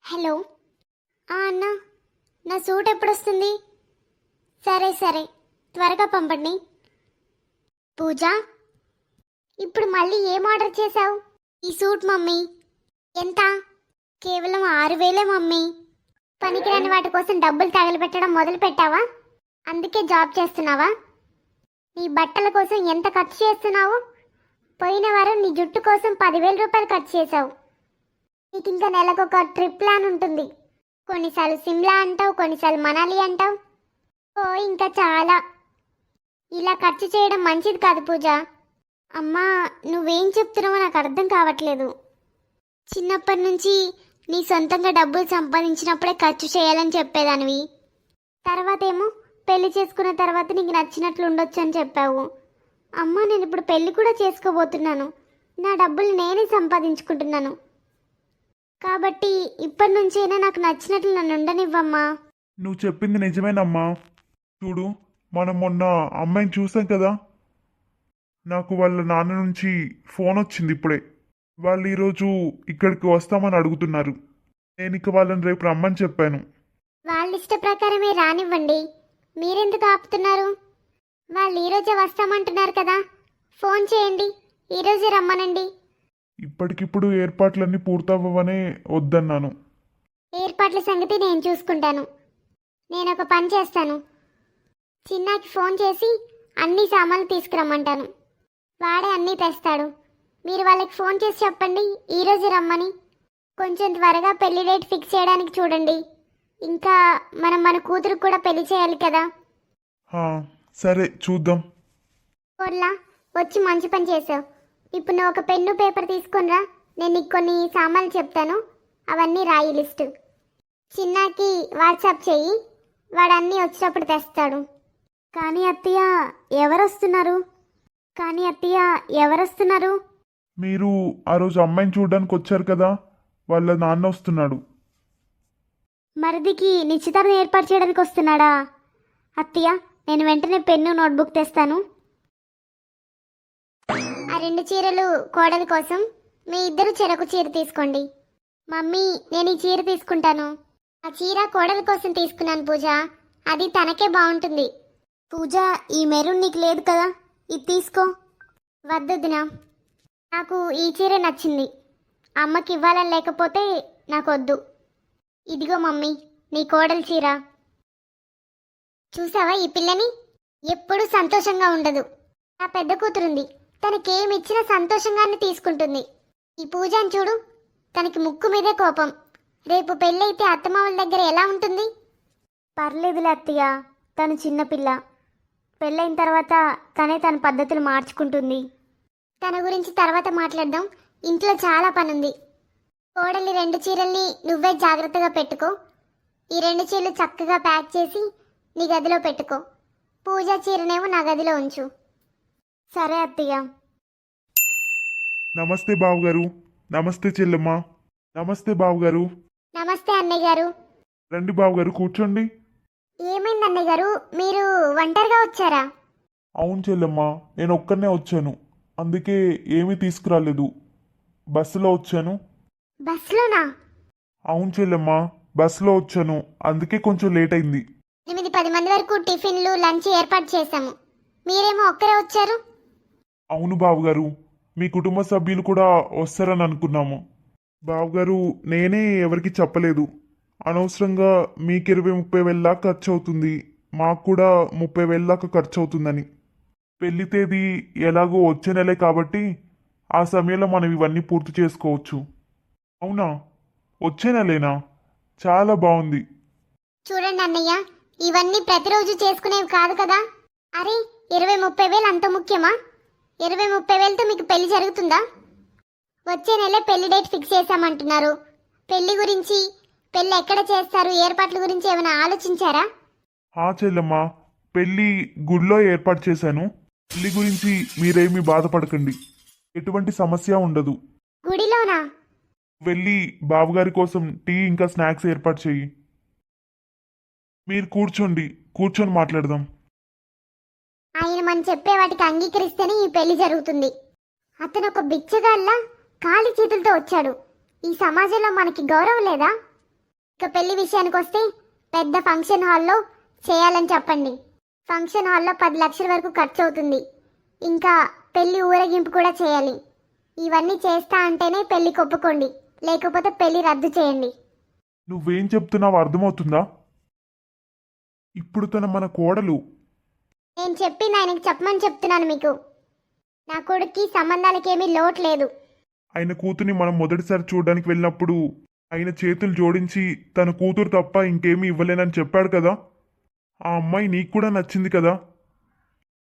Hello. అన్న, నా suit ఎప్పుడొస్తుంది? సరే సరే, త్వరగా పంపండి. పూజ, ఇప్పుడు మళ్ళీ ఏం ఆర్డర్ చేశావు? ఈ సూట్ మమ్మీ. ఎంత? కేవలం 6,000 మమ్మీ. పనికిరాని వాటి కోసం డబ్బులు తగలబెట్టడం మొదలు పెట్టావా? అందుకే జాబ్ చేస్తున్నావా? నీ బట్టల కోసం ఎంత ఖర్చు చేస్తున్నావు? పోయిన వారం నీ జుట్టు కోసం 10,000 రూపాయలు ఖర్చు చేశావు. నీకు ఇంకా నెలకొక ట్రిప్ ప్లాన్ ఉంటుంది. కొన్నిసార్లు సిమ్లా అంటావు, కొన్నిసార్లు మనాలి అంటావు. ఓ ఇంకా చాలా. ఇలా ఖర్చు చేయడం మంచిది కాదు పూజ. అమ్మా, నువ్వేం చెప్తున్నావో నాకు అర్థం కావట్లేదు. చిన్నప్పటి నుంచి నీ సొంతంగా డబ్బులు సంపాదించినప్పుడే ఖర్చు చేయాలని చెప్పేదానివి. తర్వాత ఏమో పెళ్లి చేసుకున్న తర్వాత నీకు నచ్చినట్లు ఉండొచ్చు అని చెప్పావు. అమ్మ, నేను ఇప్పుడు పెళ్లి కూడా చేసుకోబోతున్నాను. నా డబ్బులు నేనే సంపాదించుకుంటున్నాను. కాబట్టి ఇప్పటి నుంచైనా నాకు నచ్చినట్లు నన్ను ఉండనివ్వమ్మా. నువ్వు చెప్పింది నిజమేనమ్మా. చూడు, మనం మొన్న అమ్మాయిని చూసాం కదా. నాకు వాళ్ళ నాన్న నుంచి ఫోన్ వచ్చింది ఇప్పుడే. వాళ్ళు ఈరోజు ఇక్కడికి వస్తామని అడుగుతున్నారు. నేను ఇక వాళ్ళని రేపు రమ్మని చెప్పాను. వాళ్ళ ఇష్ట ప్రకారమే రానివ్వండి. మీరెందుకు ఆపుతున్నారు? వాళ్ళు ఈరోజే వస్తామంటున్నారు కదా. ఫోన్ చేయండి, ఈరోజే రమ్మనండి. ఇప్పటికిప్పుడు ఏర్పాట్లన్నీ పూర్తవ్వవనే వద్దన్నాను. ఏర్పాట్ల సంగతి నేను చూసుకుంటాను. నేను ఒక పని చేస్తాను. చిన్నాకి ఫోన్ చేసి అన్ని సామాన్లు తీసుకురమ్మంటాను. వాడే అన్నీ తెస్తాడు. మీరు వాళ్ళకి ఫోన్ చేసి చెప్పండి ఈరోజు రమ్మని. కొంచెం త్వరగా పెళ్లి డేట్ ఫిక్స్ చేయడానికి చూడండి. ఇంకా మనం మన కూతురు కూడా పెళ్లి చేయాలి కదా. సరే, చూద్దాం. కోర్లా, వచ్చి మంచి పని చేసావు. ఇప్పుడు నువ్వు ఒక పెన్ను పేపర్ తీసుకొనిరా. నేను నీకు కొన్ని సామాన్లు చెప్తాను, అవన్నీ రాయి లిస్టు. చిన్నాకి వాట్సాప్ చెయ్యి, వాడు అన్నీ వచ్చినప్పుడు తెస్తాడు. కానీ అత్తయ్య ఎవరొస్తున్నారు? మీరు ఆ రోజు అమ్మాయిని చూడడానికి వచ్చారు కదా, వాళ్ళ నాన్న వస్తున్నాడు. మరిదికి నిశ్చితార్థం ఏర్పాటు చేయడానికి వస్తున్నాడా? అత్తయ్య, నేను వెంటనే పెన్ను నోట్బుక్ తెస్తాను. ఆ 2 చీరలు కోడలి కోసం. మీ ఇద్దరు చెరకు చీర తీసుకోండి. మమ్మీ, నేను ఈ చీర తీసుకుంటాను. ఆ చీర కోడలి కోసం తీసుకున్నాను పూజ. అది తనకే బాగుంటుంది. పూజ, ఈ మెరూన్ నీకు లేదు కదా, ఇది తీసుకో. వద్దొద్దునా, నాకు ఈ చీర నచ్చింది. అమ్మకి ఇవ్వాలని లేకపోతే నాకొద్దు. ఇదిగో మమ్మీ, నీ కోడలి చీర. చూసావా ఈ పిల్లని? ఎప్పుడూ సంతోషంగా ఉండదు. నా పెద్ద కూతురుంది, తనకేమిచ్చినా సంతోషంగానే తీసుకుంటుంది. ఈ పూజని చూడు, తనకి ముక్కు మీదే కోపం. రేపు పెళ్ళైతే అత్తమామల దగ్గర ఎలా ఉంటుంది? పర్లేదులే అత్తయ్య, తను చిన్నపిల్ల. పెళ్ళైన తర్వాత తనే తన పద్ధతులు మార్చుకుంటుంది. తన గురించి తర్వాత మాట్లాడదాం. ఇంట్లో చాలా పనుంది. కోడలి 2 చీరల్ని నువ్వే జాగ్రత్తగా పెట్టుకో. ఈ 2 చీరలు చక్కగా ప్యాక్ చేసి నీ గదిలో పెట్టుకో. పూజ చీరనేమో నా గదిలో ఉంచు. సరే అత్తయ్య. నమస్తే బావగారు. నమస్తే చెల్లెమ్మ. నమస్తే బావగారు. నమస్తే అన్నయ్య గారు. రండి బావగారు, కూర్చోండి. ఏమైంది అన్నయ్య గారు, మీరు ఒంటరిగా వచ్చారా? అవును చెల్లెమ్మ, నేను ఒక్కనే వచ్చాను. అందుకే ఏమీ తీసుకురాలేదు. బస్సులో వచ్చాను. బస్సులోనా? అవును చెల్లెమ్మ, బస్సులో వచ్చాను. అందుకే కొంచెం లేట్ అయింది. 8-10 మంది వరకు టిఫిన్లు లంచ్ ఏర్పాటు చేశాము. మీరేమో ఒక్కరే వచ్చారు. అవును బావగారు, మీ కుటుంబ సభ్యులు కూడా వస్తారని అనుకున్నాము. బావగారు, నేనే ఎవరికి చెప్పలేదు. అనవసరంగా మీకు 20-30 వేల దాకా ఖర్చు అవుతుంది, మాకు కూడా 30 వేల దాకా ఖర్చు అవుతుందని. పెళ్లి తేదీ ఎలాగో వచ్చే నెలే కాబట్టి ఆ సమయంలో మనం ఇవన్నీ పూర్తి చేసుకోవచ్చు. అవునా? వచ్చే నెలేనా? చాలా బాగుంది. చూడండి అన్నయ్య, ఇవన్నీ ప్రతిరోజు చేసుకునేవి కాదు కదా. అరే, 20-30 వేలు అంత ముఖ్యమా? 20-30 వేలతో మీకు పెళ్లి జరుగుతుందా? వచ్చే నెలే పెళ్లి డేట్ ఫిక్స్ చేశామంటున్నారు. పెళ్లి గురించి, పెళ్లి ఎక్కడ చేస్తారు, ఏర్పాట్ల గురించి ఏమైనా ఆలోచించారా? చెల్లెమ్మా, పెళ్లి గుడిలో ఏర్పాటు చేశాను. పెళ్లి గురించి మీరేమీ బాధపడకండి, ఎటువంటి సమస్య ఉండదు. గుడిలోనా? వెళ్ళి బావగారి కోసం టీ ఇంకా స్నాక్స్ ఏర్పాటు చెయ్యి. మీరు కూర్చొని మాట్లాడదాం. ఆయన మనం చెప్పే వాటికి అంగీకరిస్తేనే ఈ పెళ్లి జరుగుతుంది. అతను ఒక బిచ్చగాళ్ళ ఖాళీ చేతులతో వచ్చాడు. ఈ సమాజంలో మనకి గౌరవం లేదా? ఇక పెళ్లి విషయానికి వస్తే పెద్ద ఫంక్షన్ హాల్లో చేయాలని చెప్పండి. ఫంక్షన్ హాల్లో 10 లక్షల వరకు ఖర్చు అవుతుంది. ఇంకా పెళ్లి ఊరేగింపు కూడా చేయాలి. ఇవన్నీ చేస్తా అంటేనే పెళ్లి ఒప్పుకోండి, లేకపోతే పెళ్లి రద్దు చేయండి. నువ్వేం చెప్తున్నావు అర్థమవుతుందా? ఇప్పుడు తన మన కోడలు. నేను చెప్పింది ఆయనకి చెప్పమని చెప్తున్నాను మీకు. నా కొడుక్కి సంబంధాలకేమీ లోటు లేదు. ఆయన కూతుర్ని మనం మొదటిసారి చూడడానికి వెళ్ళినప్పుడు ఆయన చేతులు జోడించి తన కూతురు తప్ప ఇంకేమీ ఇవ్వలేనని చెప్పాడు కదా. ఆ అమ్మాయి నీకు కూడా నచ్చింది కదా.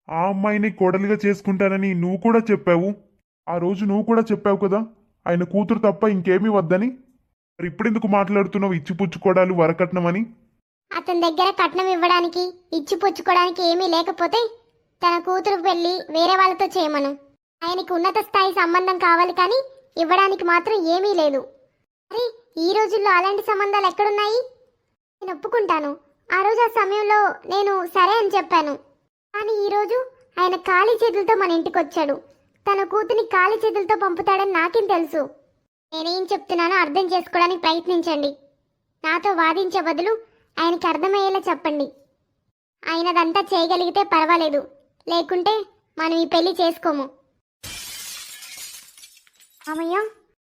ఆ అమ్మాయిని కోడలిగా చేసుకుంటానని నువ్వు కూడా చెప్పావు. ఆ రోజు నువ్వు కూడా చెప్పావు కదా ఆయన కూతురు తప్ప ఇంకేమీ వద్దని. మరి ఇప్పుడెందుకు మాట్లాడుతున్నావు ఇచ్చిపుచ్చుకోవడాలు వరకట్నమని? అతని దగ్గర కట్నం ఇవ్వడానికి, ఇచ్చి పుచ్చుకోవడానికి ఏమీ లేకపోతే తన కూతురు పెళ్లి వేరే వాళ్ళతో చేయమను. ఆయనకి ఉన్నత స్థాయి సంబంధం కావాలి కానీ ఇవ్వడానికి మాత్రం ఏమీ లేదు. అరే, ఈ రోజుల్లో అలాంటి సంబంధాలు ఎక్కడున్నాయి? నేను ఒప్పుకుంటాను. ఆ రోజు ఆ సమయంలో నేను సరే అని చెప్పాను. కానీ ఈరోజు ఆయన ఖాళీ చేతులతో మన ఇంటికి వచ్చాడు. తన కూతుర్ని ఖాళీ చేతులతో పంపుతాడని నాకేం తెలుసు? నేనేం చెప్తున్నానో అర్థం చేసుకోవడానికి ప్రయత్నించండి. నాతో వాదించే బదులు ఆయనకి అర్థమయ్యేలా చెప్పండి. ఆయనదంతా చేయగలిగితే పర్వాలేదు, లేకుంటే మనం ఈ పెళ్లి చేసుకోము. అమ్మయ్య,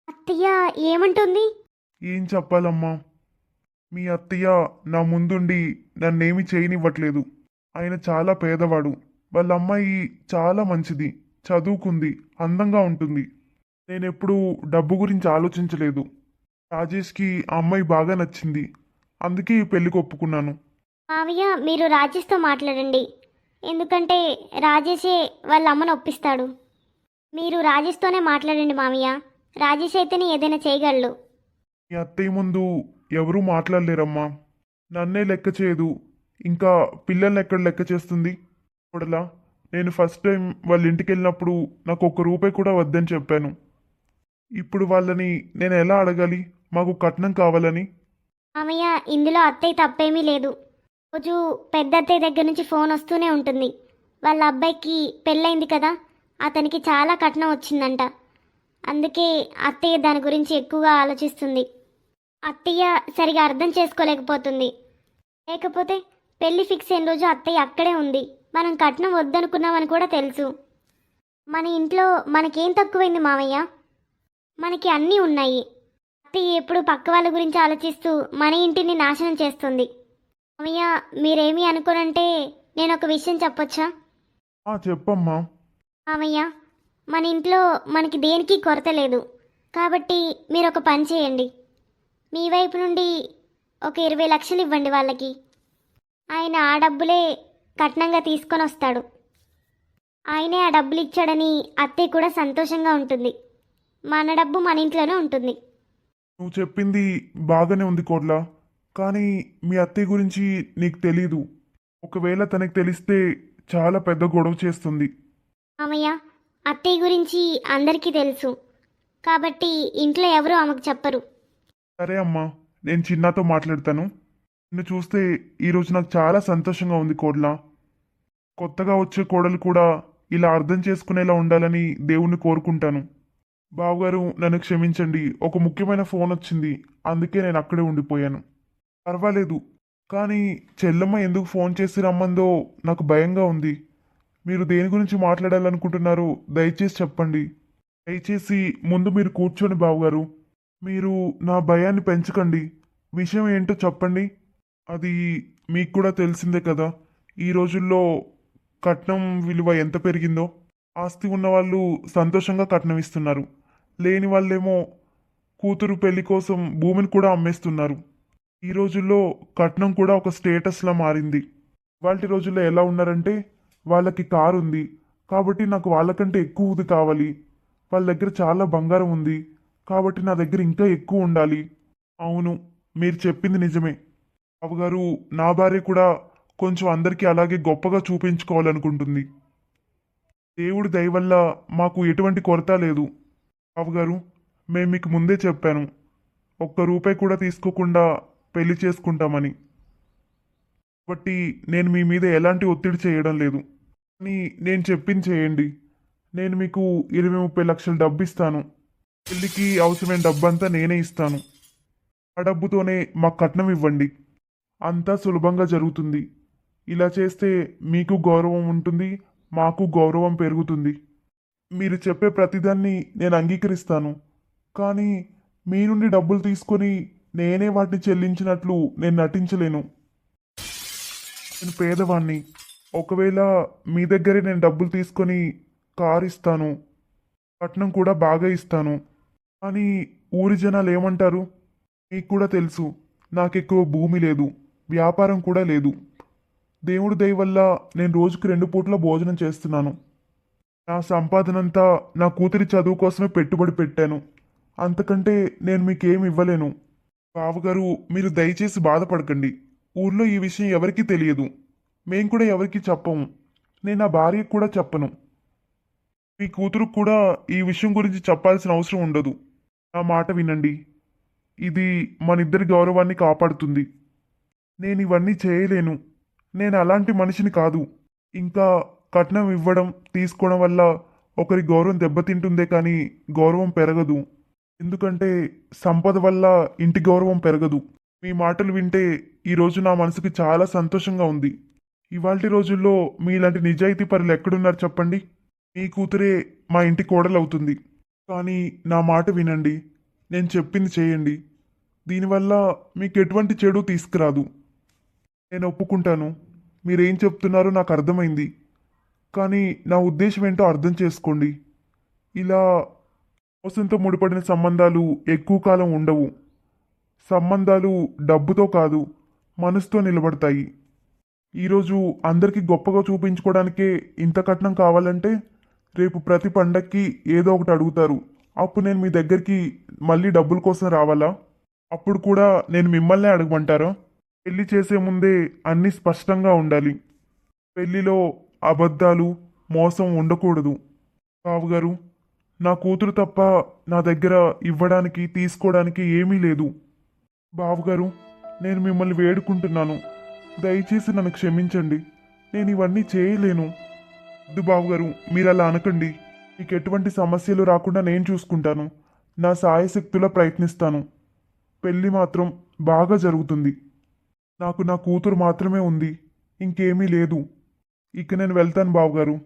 అత్తయ్య ఏమంటుంది? ఏం చెప్పాలమ్మా, మీ అత్తయ్య నా ముందుండి నన్నేమి చేయనివ్వట్లేదు. ఆయన చాలా పేదవాడు. వాళ్ళ అమ్మాయి చాలా మంచిది, చదువుకుంది, అందంగా ఉంటుంది. నేనెప్పుడూ డబ్బు గురించి ఆలోచించలేదు. రాజేష్కి ఆ అమ్మాయి బాగా నచ్చింది, అందుకే ఈ పెళ్లికి ఒప్పుకున్నాను. మావయ్య, మీరు రాజేష్తో మాట్లాడండి. ఎందుకంటే రాజేషే వాళ్ళ అమ్మను ఒప్పిస్తాడు. మీరు రాజేష్తోనే మాట్లాడండి మావయ్య. రాజేష్ అయితేనే ఏదైనా చేయగలడు. మీ అత్తయ్య ముందు ఎవరూ మాట్లాడలేరమ్మా. నన్నే లెక్క చేయదు, ఇంకా పిల్లల్ని ఎక్కడ లెక్క చేస్తుంది? చూడలా, నేను ఫస్ట్ టైం వాళ్ళ ఇంటికి వెళ్ళినప్పుడు నాకు 1 రూపాయి కూడా వద్దని చెప్పాను. ఇప్పుడు వాళ్ళని నేను ఎలా అడగాలి మాకు కట్నం కావాలని? మామయ్య, ఇందులో అత్తయ్య తప్పేమీ లేదు. రోజు పెద్ద అత్తయ్య దగ్గర నుంచి ఫోన్ వస్తూనే ఉంటుంది. వాళ్ళ అబ్బాయికి పెళ్ళైంది కదా, అతనికి చాలా కట్నం వచ్చిందంట. అందుకే అత్తయ్య దాని గురించి ఎక్కువగా ఆలోచిస్తుంది. అత్తయ్య సరిగా అర్థం చేసుకోలేకపోతుంది. లేకపోతే పెళ్లి ఫిక్స్ అయిన రోజు అత్తయ్య అక్కడే ఉంది. మనం కట్నం వద్దనుకున్నామని కూడా తెలుసు. మన ఇంట్లో మనకేం తక్కువైంది మామయ్య? మనకి అన్నీ ఉన్నాయి. అత్తయ్య ఎప్పుడు పక్క వాళ్ళ గురించి ఆలోచిస్తూ మన ఇంటిని నాశనం చేస్తుంది. మామయ్య, మీరేమీ అనుకోనంటే నేను ఒక విషయం చెప్పొచ్చా? చెప్పమ్మా. మామయ్య, మన ఇంట్లో మనకి దేనికి కొరత లేదు. కాబట్టి మీరు ఒక పని చేయండి. మీ వైపు నుండి ఒక 20 లక్షలు ఇవ్వండి వాళ్ళకి. ఆయన ఆ డబ్బులే కట్నంగా తీసుకొని వస్తాడు. ఆయనే ఆ డబ్బులు ఇచ్చాడని అత్తయ్య కూడా సంతోషంగా ఉంటుంది. మన డబ్బు మన ఇంట్లోనే ఉంటుంది. నువ్వు చెప్పింది బాగానే ఉంది కోడ్లా, కానీ మీ అత్తయ్య గురించి నీకు తెలీదు. ఒకవేళ తనకి తెలిస్తే చాలా పెద్ద గొడవ చేస్తుంది. మామయ్య, అత్తయ్య గురించి అందరికీ తెలుసు. కాబట్టి ఇంట్లో ఎవరూ ఆమెకు చెప్పరు. సరే అమ్మా, నేను చిన్నాతో మాట్లాడతాను. నిన్ను చూస్తే ఈరోజు నాకు చాలా సంతోషంగా ఉంది కోడ్లా. కొత్తగా వచ్చే కోడలు కూడా ఇలా అర్థం చేసుకునేలా ఉండాలని దేవుణ్ణి కోరుకుంటాను. బావగారు, నన్ను క్షమించండి. ఒక ముఖ్యమైన ఫోన్ వచ్చింది, అందుకే నేను అక్కడే ఉండిపోయాను. పర్వాలేదు, కానీ చెల్లమ్మ ఎందుకు ఫోన్ చేసి రమ్మందో నాకు భయంగా ఉంది. మీరు దేని గురించి మాట్లాడాలనుకుంటున్నారో దయచేసి చెప్పండి. దయచేసి ముందు మీరు కూర్చోండి బావగారు. మీరు నా భయాన్ని పెంచకండి. విషయం ఏంటో చెప్పండి. అది మీకు కూడా తెలిసిందే కదా, ఈ రోజుల్లో కట్నం విలువ ఎంత పెరిగిందో. ఆస్తి ఉన్నవాళ్ళు సంతోషంగా కట్నం ఇస్తున్నారు, లేని వాళ్ళేమో కూతురు పెళ్లి కోసం భూమిని కూడా అమ్మేస్తున్నారు. ఈ రోజుల్లో కట్నం కూడా ఒక స్టేటస్లా మారింది. వాళ్ళ రోజుల్లో ఎలా ఉన్నారంటే, వాళ్ళకి కారు ఉంది కాబట్టి నాకు వాళ్ళకంటే ఎక్కువది కావాలి, వాళ్ళ దగ్గర చాలా బంగారం ఉంది కాబట్టి నా దగ్గర ఇంకా ఎక్కువ ఉండాలి. అవును, మీరు చెప్పింది నిజమే బావగారు. నా భార్య కూడా కొంచెం అందరికీ అలాగే గొప్పగా చూపించుకోవాలనుకుంటుంది. దేవుడి దయ వల్ల మాకు ఎటువంటి కొరత లేదు బావగారు. మేము మీకు ముందే చెప్పాను, 1 రూపాయి కూడా తీసుకోకుండా పెళ్లి చేసుకుంటామని. కాబట్టి నేను మీ మీద ఎలాంటి ఒత్తిడి చేయడం లేదు. కానీ నేను చెప్పింది చేయండి. నేను మీకు 20-30 లక్షలు డబ్బు ఇస్తాను. పెళ్లికి అవసరమైన డబ్బంతా నేనే ఇస్తాను. ఆ డబ్బుతోనే మాకు కట్నం ఇవ్వండి. అంతా సులభంగా జరుగుతుంది. ఇలా చేస్తే మీకు గౌరవం ఉంటుంది, మాకు గౌరవం పెరుగుతుంది. మీరు చెప్పే ప్రతిదాన్ని నేను అంగీకరిస్తాను. కానీ మీ నుండి డబ్బులు తీసుకొని నేనే వాటిని చెల్లించినట్లు నేను నటించలేను. నేను పేదవాణ్ణి. ఒకవేళ మీ దగ్గరే నేను డబ్బులు తీసుకొని కారు ఇస్తాను, కట్నం కూడా బాగా ఇస్తాను. కానీ ఊరి జనాలు ఏమంటారు? మీకు కూడా తెలుసు, నాకెక్కువ భూమి లేదు, వ్యాపారం కూడా లేదు. దేవుడి దయ వల్ల నేను రోజుకి 2 పూట్ల భోజనం చేస్తున్నాను. నా సంపాదనంతా నా కూతురి చదువు కోసమే పెట్టుబడి పెట్టాను. అంతకంటే నేను మీకేం ఇవ్వలేను. బావగారు, మీరు దయచేసి బాధపడకండి. ఊర్లో ఈ విషయం ఎవరికీ తెలియదు. మేం కూడా ఎవరికీ చెప్పము. నేను నా భార్యకు కూడా చెప్పను. మీ కూతురు కూడా ఈ విషయం గురించి చెప్పాల్సిన అవసరం ఉండదు. నా మాట వినండి. ఇది మనిద్దరి గౌరవాన్ని కాపాడుతుంది. నేను ఇవన్నీ చేయలేను. నేను అలాంటి మనిషిని కాదు. ఇంకా కట్నం ఇవ్వడం తీసుకోవడం వల్ల ఒకరి గౌరవం దెబ్బతింటుందే కానీ గౌరవం పెరగదు. ఎందుకంటే సంపద వల్ల ఇంటి గౌరవం పెరగదు. మీ మాటలు వింటే ఈరోజు నా మనసుకి చాలా సంతోషంగా ఉంది. ఇవాల్టి రోజుల్లో మీలాంటి నిజాయితీ పరులు ఎక్కడున్నారు చెప్పండి? మీ కూతురే మా ఇంటి కోడలవుతుంది. కానీ నా మాట వినండి. నేను చెప్పింది చేయండి. దీనివల్ల మీకు ఎటువంటి చెడు తీసుకురాదు. నేను ఒప్పుకుంటాను. మీరేం చెప్తున్నారో నాకు అర్థమైంది. కానీ నా ఉద్దేశం ఏంటో అర్థం చేసుకోండి. ఇలా మోసంతో ముడిపడిన సంబంధాలు ఎక్కువ కాలం ఉండవు. సంబంధాలు డబ్బుతో కాదు, మనసుతో నిలబడతాయి. ఈరోజు అందరికీ గొప్పగా చూపించుకోవడానికే ఇంత కట్నం కావాలంటే రేపు ప్రతి పండక్కి ఏదో ఒకటి అడుగుతారు. అప్పుడు నేను మీ దగ్గరికి మళ్ళీ డబ్బుల కోసం రావాలా? అప్పుడు కూడా నేను మిమ్మల్నే అడగమంటారా? పెళ్లి చేసే ముందే అన్నీ స్పష్టంగా ఉండాలి. పెళ్లిలో అబద్ధాలు, మోసం ఉండకూడదు. బావగారు, నా కూతురు తప్ప నా దగ్గర ఇవ్వడానికి తీసుకోవడానికి ఏమీ లేదు. బావగారు, నేను మిమ్మల్ని వేడుకుంటున్నాను. దయచేసి నన్ను క్షమించండి. నేను ఇవన్నీ చేయలేను. వద్దు బావగారు, మీరు అలా అనకండి. మీకు ఎటువంటి సమస్యలు రాకుండా నేను చూసుకుంటాను. నా సాయశక్తులా ప్రయత్నిస్తాను. పెళ్ళి మాత్రం బాగా జరుగుతుంది. నాకు నా కూతురు మాత్రమే ఉంది, ఇంకేమీ లేదు. ఇక నేను వెళ్తాను బావగారు.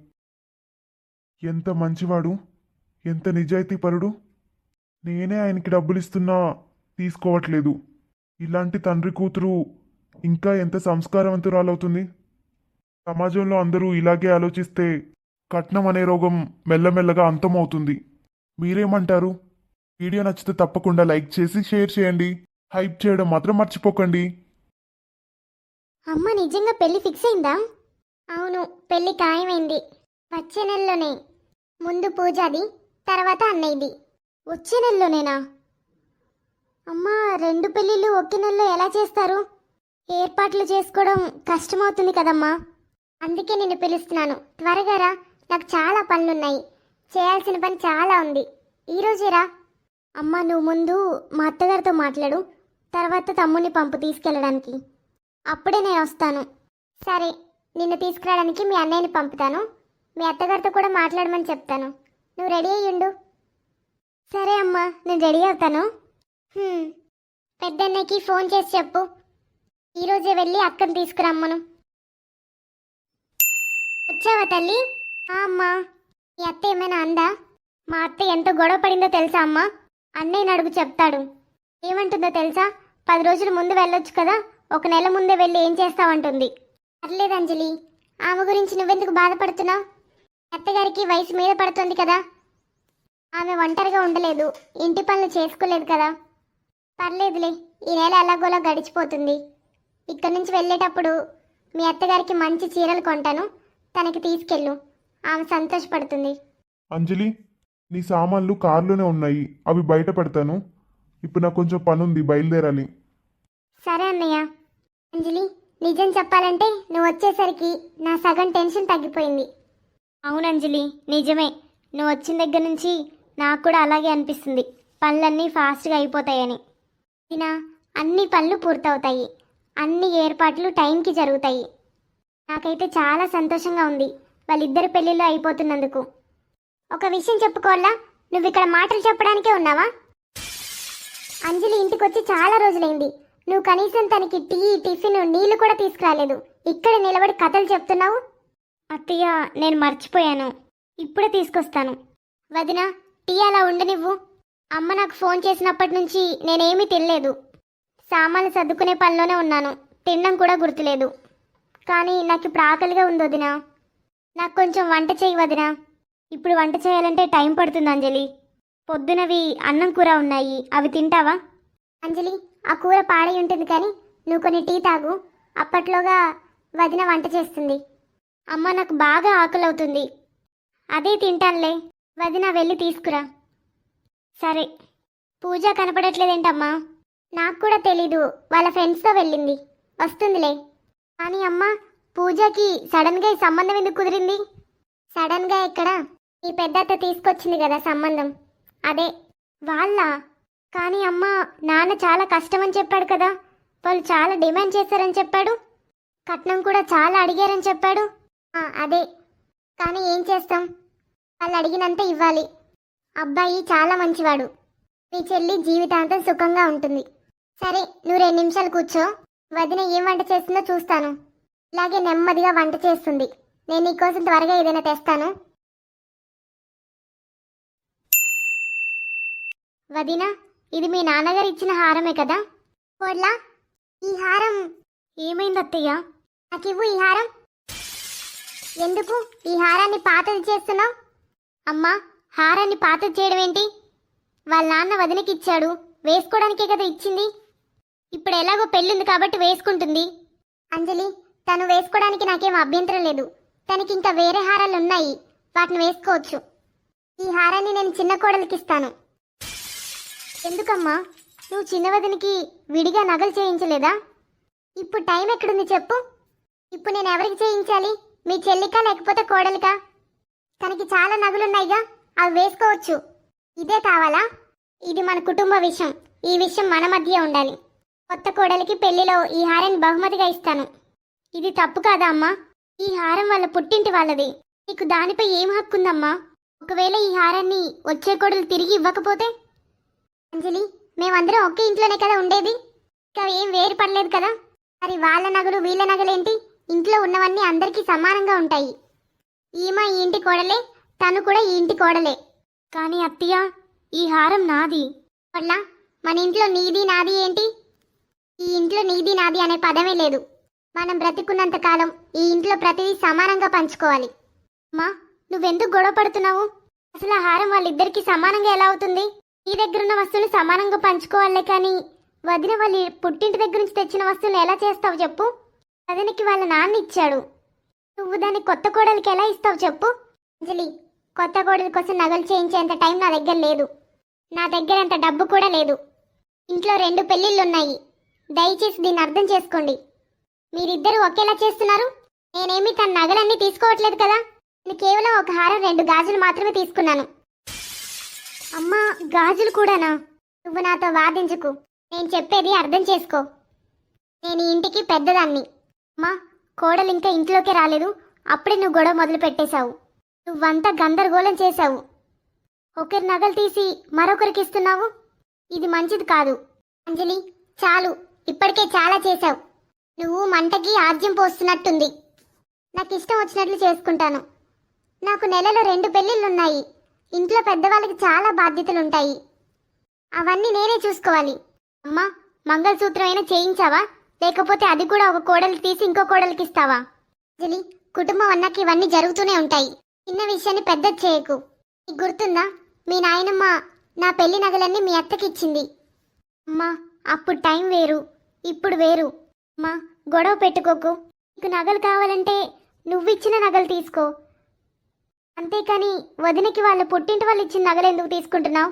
ఎంత మంచివాడు, ఎంత నిజాయితీపరుడు. నేనే ఆయనకి డబ్బులు ఇస్తున్నా తీసుకోవట్లేదు. ఇలాంటి తండ్రి కూతురు ఇంకా ఎంత సంస్కారవంతురాలవుతుంది. సమాజంలో అందరూ ఇలాగే ఆలోచిస్తే కట్నం అనే రోగం మెల్లమెల్లగా అంతమవుతుంది. మీరేమంటారు? వీడియో నచ్చితే తప్పకుండా లైక్ చేసి షేర్ చేయండి. హైప్ చేయడం మాత్రం మర్చిపోకండి. అమ్మ నిజంగా పెళ్లి ఫిక్స్ అయిందా? అవును, పెళ్లి ఖాయమైంది. వచ్చే నెలలోనే. ముందు పూజాది, తర్వాత అన్నయ్యది. వచ్చే నెలలోనేనా? అమ్మా, 2 పెళ్ళిళ్ళు ఒకే నెలలో ఎలా చేస్తారు? ఏర్పాట్లు చేసుకోవడం కష్టమవుతుంది కదమ్మా. అందుకే నిన్ను పిలుస్తున్నాను. త్వరగా రా, నాకు చాలా పనులున్నాయి. చేయాల్సిన పని చాలా ఉంది. ఈరోజే రా. అమ్మా, నువ్వు ముందు మా అత్తగారితో మాట్లాడు, తర్వాత తమ్ముని పంపు తీసుకెళ్ళడానికి. అప్పుడే నేను వస్తాను. సరే, నిన్ను తీసుకురావడానికి మీ అన్నయ్యని పంపుతాను. మీ అత్తగారితో కూడా మాట్లాడమని చెప్తాను. నువ్వు రెడీ అయ్యుండు. సరే అమ్మా, నేను రెడీ అవుతాను. పెద్దన్నయ్యకి ఫోన్ చేసి చెప్పు, ఈరోజే వెళ్ళి అక్కని తీసుకురమ్మను. వచ్చావా తల్లి? అమ్మా, మీ అత్త ఏమైనా అందా? మా అత్త ఎంత గొడవ పడిందో తెలుసా అమ్మా? అన్నయ్యని అడుగు చెప్తాడు. ఏమంటుందో తెలుసా? 10 రోజుల ముందు వెళ్ళొచ్చు కదా, 1 నెల ముందే వెళ్ళి ఏం చేస్తావంటుంది. పర్లేదు అంజలి, ఆమె గురించి నువ్వెందుకు బాధపడుతున్నావు? అత్తగారికి వయసు మీద పడుతుంది కదా. ఆమె ఒంటరిగా ఉండలేదు, ఇంటి పనులు చేసుకోలేదు కదా. పర్లేదులే, ఈ నెల ఎలాగోలా గడిచిపోతుంది. ఇక్కడి నుంచి వెళ్ళేటప్పుడు మీ అత్తగారికి మంచి చీరలు కొంటాను, తనకి తీసుకెళ్ళు. ఆమె సంతోషపడుతుంది. అంజలి, నీ సామాన్లు కారులోనే ఉన్నాయి, అవి బయట పెడతాను. ఇప్పుడు నాకు కొంచెం పనుంది, బయలుదేరాలి. సరే అన్నయ్య. అంజలి, నిజం చెప్పాలంటే నువ్వు వచ్చేసరికి నా సగం టెన్షన్ తగ్గిపోయింది. అవును అంజలి, నిజమే. నువ్వు వచ్చిన దగ్గర నుంచి నాకు కూడా అలాగే అనిపిస్తుంది. పనులన్నీ ఫాస్ట్గా అయిపోతాయని. ఇలా అన్ని పనులు పూర్తవుతాయి, అన్ని ఏర్పాట్లు టైంకి జరుగుతాయి. నాకైతే చాలా సంతోషంగా ఉంది వాళ్ళిద్దరి పెళ్ళిళ్ళు అయిపోతున్నందుకు. ఒక విషయం చెప్పుకోవాలా? నువ్వు ఇక్కడ మాటలు చెప్పడానికే ఉన్నావా? అంజలి ఇంటికి వచ్చి చాలా రోజులైంది. నువ్వు కనీసం తనకి టీ, టిఫిన్, నీళ్లు కూడా తీసుకురాలేదు. ఇక్కడ నిలబడి కథలు చెప్తున్నావు. అత్తయ్య, నేను మర్చిపోయాను. ఇప్పుడే తీసుకొస్తాను. వదిన, టీ అలా ఉండనివ్వు. అమ్మ నాకు ఫోన్ చేసినప్పటి నుంచి నేనేమీ తినలేదు. సామాన్లు సర్దుకునే పనిలోనే ఉన్నాను. తినడం కూడా గుర్తులేదు. కానీ నాకు ఇప్పుడు ఆకలిగా ఉంది వదిన. నాకు కొంచెం వంట చేయి వదిన. ఇప్పుడు వంట చేయాలంటే టైం పడుతుంది అంజలి. పొద్దునవి అన్నం కూర ఉన్నాయి, అవి తింటావా? అంజలి, ఆ కూర పాడై ఉంటుంది కానీ నువ్వు కొన్ని టీ తాగు. అప్పట్లోగా వదిన వంట చేస్తుంది. అమ్మ, నాకు బాగా ఆకలి అవుతుంది. అదే తింటానులే. వదిన వెళ్ళి తీసుకురా. సరే. పూజ కనపడట్లేదేంటమ్మా? నాకు కూడా తెలీదు. వాళ్ళ ఫ్రెండ్స్తో వెళ్ళింది. వస్తుందిలే. కానీ అమ్మ, పూజకి సడన్గా ఈ సంబంధం ఎందుకు కుదిరింది? సడన్గా ఎక్కడ? ఈ పెద్దత్త తీసుకొచ్చింది కదా సంబంధం. అదే. వాళ్ళ? కానీ అమ్మ, నాన్న చాలా కష్టమని చెప్పాడు కదా. వాళ్ళు చాలా డిమాండ్ చేశారని చెప్పాడు. కట్నం కూడా చాలా అడిగారని చెప్పాడు. అదే. కానీ ఏం చేస్తాం, వాళ్ళు అడిగినంత ఇవ్వాలి. అబ్బాయి చాలా మంచివాడు. మీ చెల్లి జీవితాంతం సుఖంగా ఉంటుంది. సరే, నువ్వు 2 నిమిషాలు కూర్చో. వదిన ఏం వంట చేస్తుందో చూస్తాను. ఇలాగే నెమ్మదిగా వంట చేస్తుంది. నేను నీకోసం త్వరగా ఏదైనా తెస్తాను. వదిన, ఇది మీ నాన్నగారు ఇచ్చిన హారమే కదా? కోడ్లా, ఈ హారం ఏమైంది అత్తయ్య? నాకివ్వు ఈ హారం. ఎందుకు ఈ హారాన్ని పాతది చేస్తున్నావు? అమ్మా, హారాన్ని పాతది చేయడం ఏంటి? వాళ్ళ నాన్న వదినకి ఇచ్చాడు, వేసుకోవడానికే కదా ఇచ్చింది. ఇప్పుడు ఎలాగో పెళ్ళింది కాబట్టి వేసుకుంటుంది. అంజలి, తను వేసుకోవడానికి నాకేం అభ్యంతరం లేదు. తనకి ఇంకా వేరే హారాలు ఉన్నాయి, వాటిని వేసుకోవచ్చు. ఈ హారాన్ని నేను చిన్న కోడలికి ఇస్తాను. ఎందుకమ్మా, నువ్వు చిన్న వదినికి విడిగా నగలు చేయించలేదా? ఇప్పుడు టైం ఎక్కడుంది చెప్పు. ఇప్పుడు నేను ఎవరికి చేయించాలి? మీ చెల్లికా లేకపోతే కోడలికా? తనకి చాలా నగలున్నాయిగా, అవి వేసుకోవచ్చు. ఇదే కావాలా? ఇది మన కుటుంబ విషయం. ఈ విషయం మన మధ్య ఉండాలి. కొత్త కోడలికి పెళ్లిలో ఈ హారాన్ని బహుమతిగా ఇస్తాను. ఇది తప్పు కాదా అమ్మా? ఈ హారం వాళ్ళ పుట్టింటి వాళ్ళది. నీకు దానిపై ఏం హక్కు ఉందమ్మా? ఒకవేళ ఈ హారాన్ని వచ్చే కోడలు తిరిగి ఇవ్వకపోతే? అంజలి, మేమందరం ఒకే ఇంట్లోనే కదా ఉండేది. ఇంకా ఏం వేరు పడలేదు కదా. మరి వాళ్ళ నగలు వీళ్ళ నగలేంటి? ఇంట్లో ఉన్నవన్నీ అందరికీ సమానంగా ఉంటాయి. ఈమె ఈ ఇంటి కోడలే, తను కూడా ఈ ఇంటి కోడలే. కానీ అత్తయ్య, ఈ హారం నాది. వల్ల మన ఇంట్లో నీది నాది ఏంటి? ఈ ఇంట్లో నీది నాది అనే పదమే లేదు. మనం బ్రతికున్నంత కాలం ఈ ఇంట్లో ప్రతిదీ సమానంగా పంచుకోవాలి. అమ్మా, నువ్వెందుకు గొడవ పడుతున్నావు? అసలు ఆ హారం వాళ్ళిద్దరికీ సమానంగా ఎలా అవుతుంది? నీ దగ్గరున్న వస్తువులు సమానంగా పంచుకోవాలే కానీ వదిన వాళ్ళ పుట్టింటి దగ్గర నుంచి తెచ్చిన వస్తువులు ఎలా చేస్తావు చెప్పు? వదినకి వాళ్ళ నాన్న ఇచ్చాడు. నువ్వు దాన్ని కొత్త కోడలికి ఎలా ఇస్తావు చెప్పు? అంజలి, కొత్త కోడలి కోసం నగలు చేయించేంత టైం నా దగ్గర లేదు. నా దగ్గర అంత డబ్బు కూడా లేదు. ఇంట్లో 2 పెళ్ళిళ్ళున్నాయి. దయచేసి దీన్ని అర్థం చేసుకోండి. మీరిద్దరూ ఒకేలా చేస్తున్నారు. నేనేమి తన నగలన్నీ తీసుకోవట్లేదు కదా. నేను కేవలం ఒక హారం, 2 గాజులు మాత్రమే తీసుకున్నాను. అమ్మా, గాజులు కూడానా? నువ్వు నాతో వాదించకు. నేను చెప్పేది అర్థం చేసుకో. నేను ఈ ఇంటికి పెద్దదాన్ని. అమ్మా, కోడలు ఇంకా ఇంట్లోకే రాలేదు, అప్పుడే నువ్వు గొడవ మొదలు పెట్టేశావు. నువ్వంతా గందరగోళం చేశావు. ఒకరి నగలు తీసి మరొకరికి ఇస్తున్నావు. ఇది మంచిది కాదు. అంజలి, చాలు. ఇప్పటికే చాలా చేశావు. నువ్వు మంటకి ఆజ్యం పోస్తున్నట్టుంది. నాకు ఇష్టం వచ్చినట్లు చేసుకుంటాను. నాకు నెలలో 2 పెళ్ళిళ్ళున్నాయి. ఇంట్లో పెద్దవాళ్ళకి చాలా బాధ్యతలుంటాయి. అవన్నీ నేనే చూసుకోవాలి. అమ్మా, మంగళసూత్రం అయినా చేయించావా? లేకపోతే అది కూడా ఒక కోడలికి తీసి ఇంకో కోడలికి ఇస్తావా? అంజలి, కుటుంబం అన్నాక ఇవన్నీ జరుగుతూనే ఉంటాయి. చిన్న విషయాన్ని పెద్దది చేయకు. నీకు గుర్తుందా, మీ నాయనమ్మ నా పెళ్లి నగలన్నీ మీ అత్తకి ఇచ్చింది. అమ్మా, అప్పుడు టైం వేరు, ఇప్పుడు వేరు. అమ్మా, గొడవ పెట్టుకోకు. నీకు నగలు కావాలంటే నువ్విచ్చిన నగలు తీసుకో. అంతేకాని వదినకి వాళ్ళ పుట్టింటి వాళ్ళు ఇచ్చిన నగలు ఎందుకు తీసుకుంటున్నావు?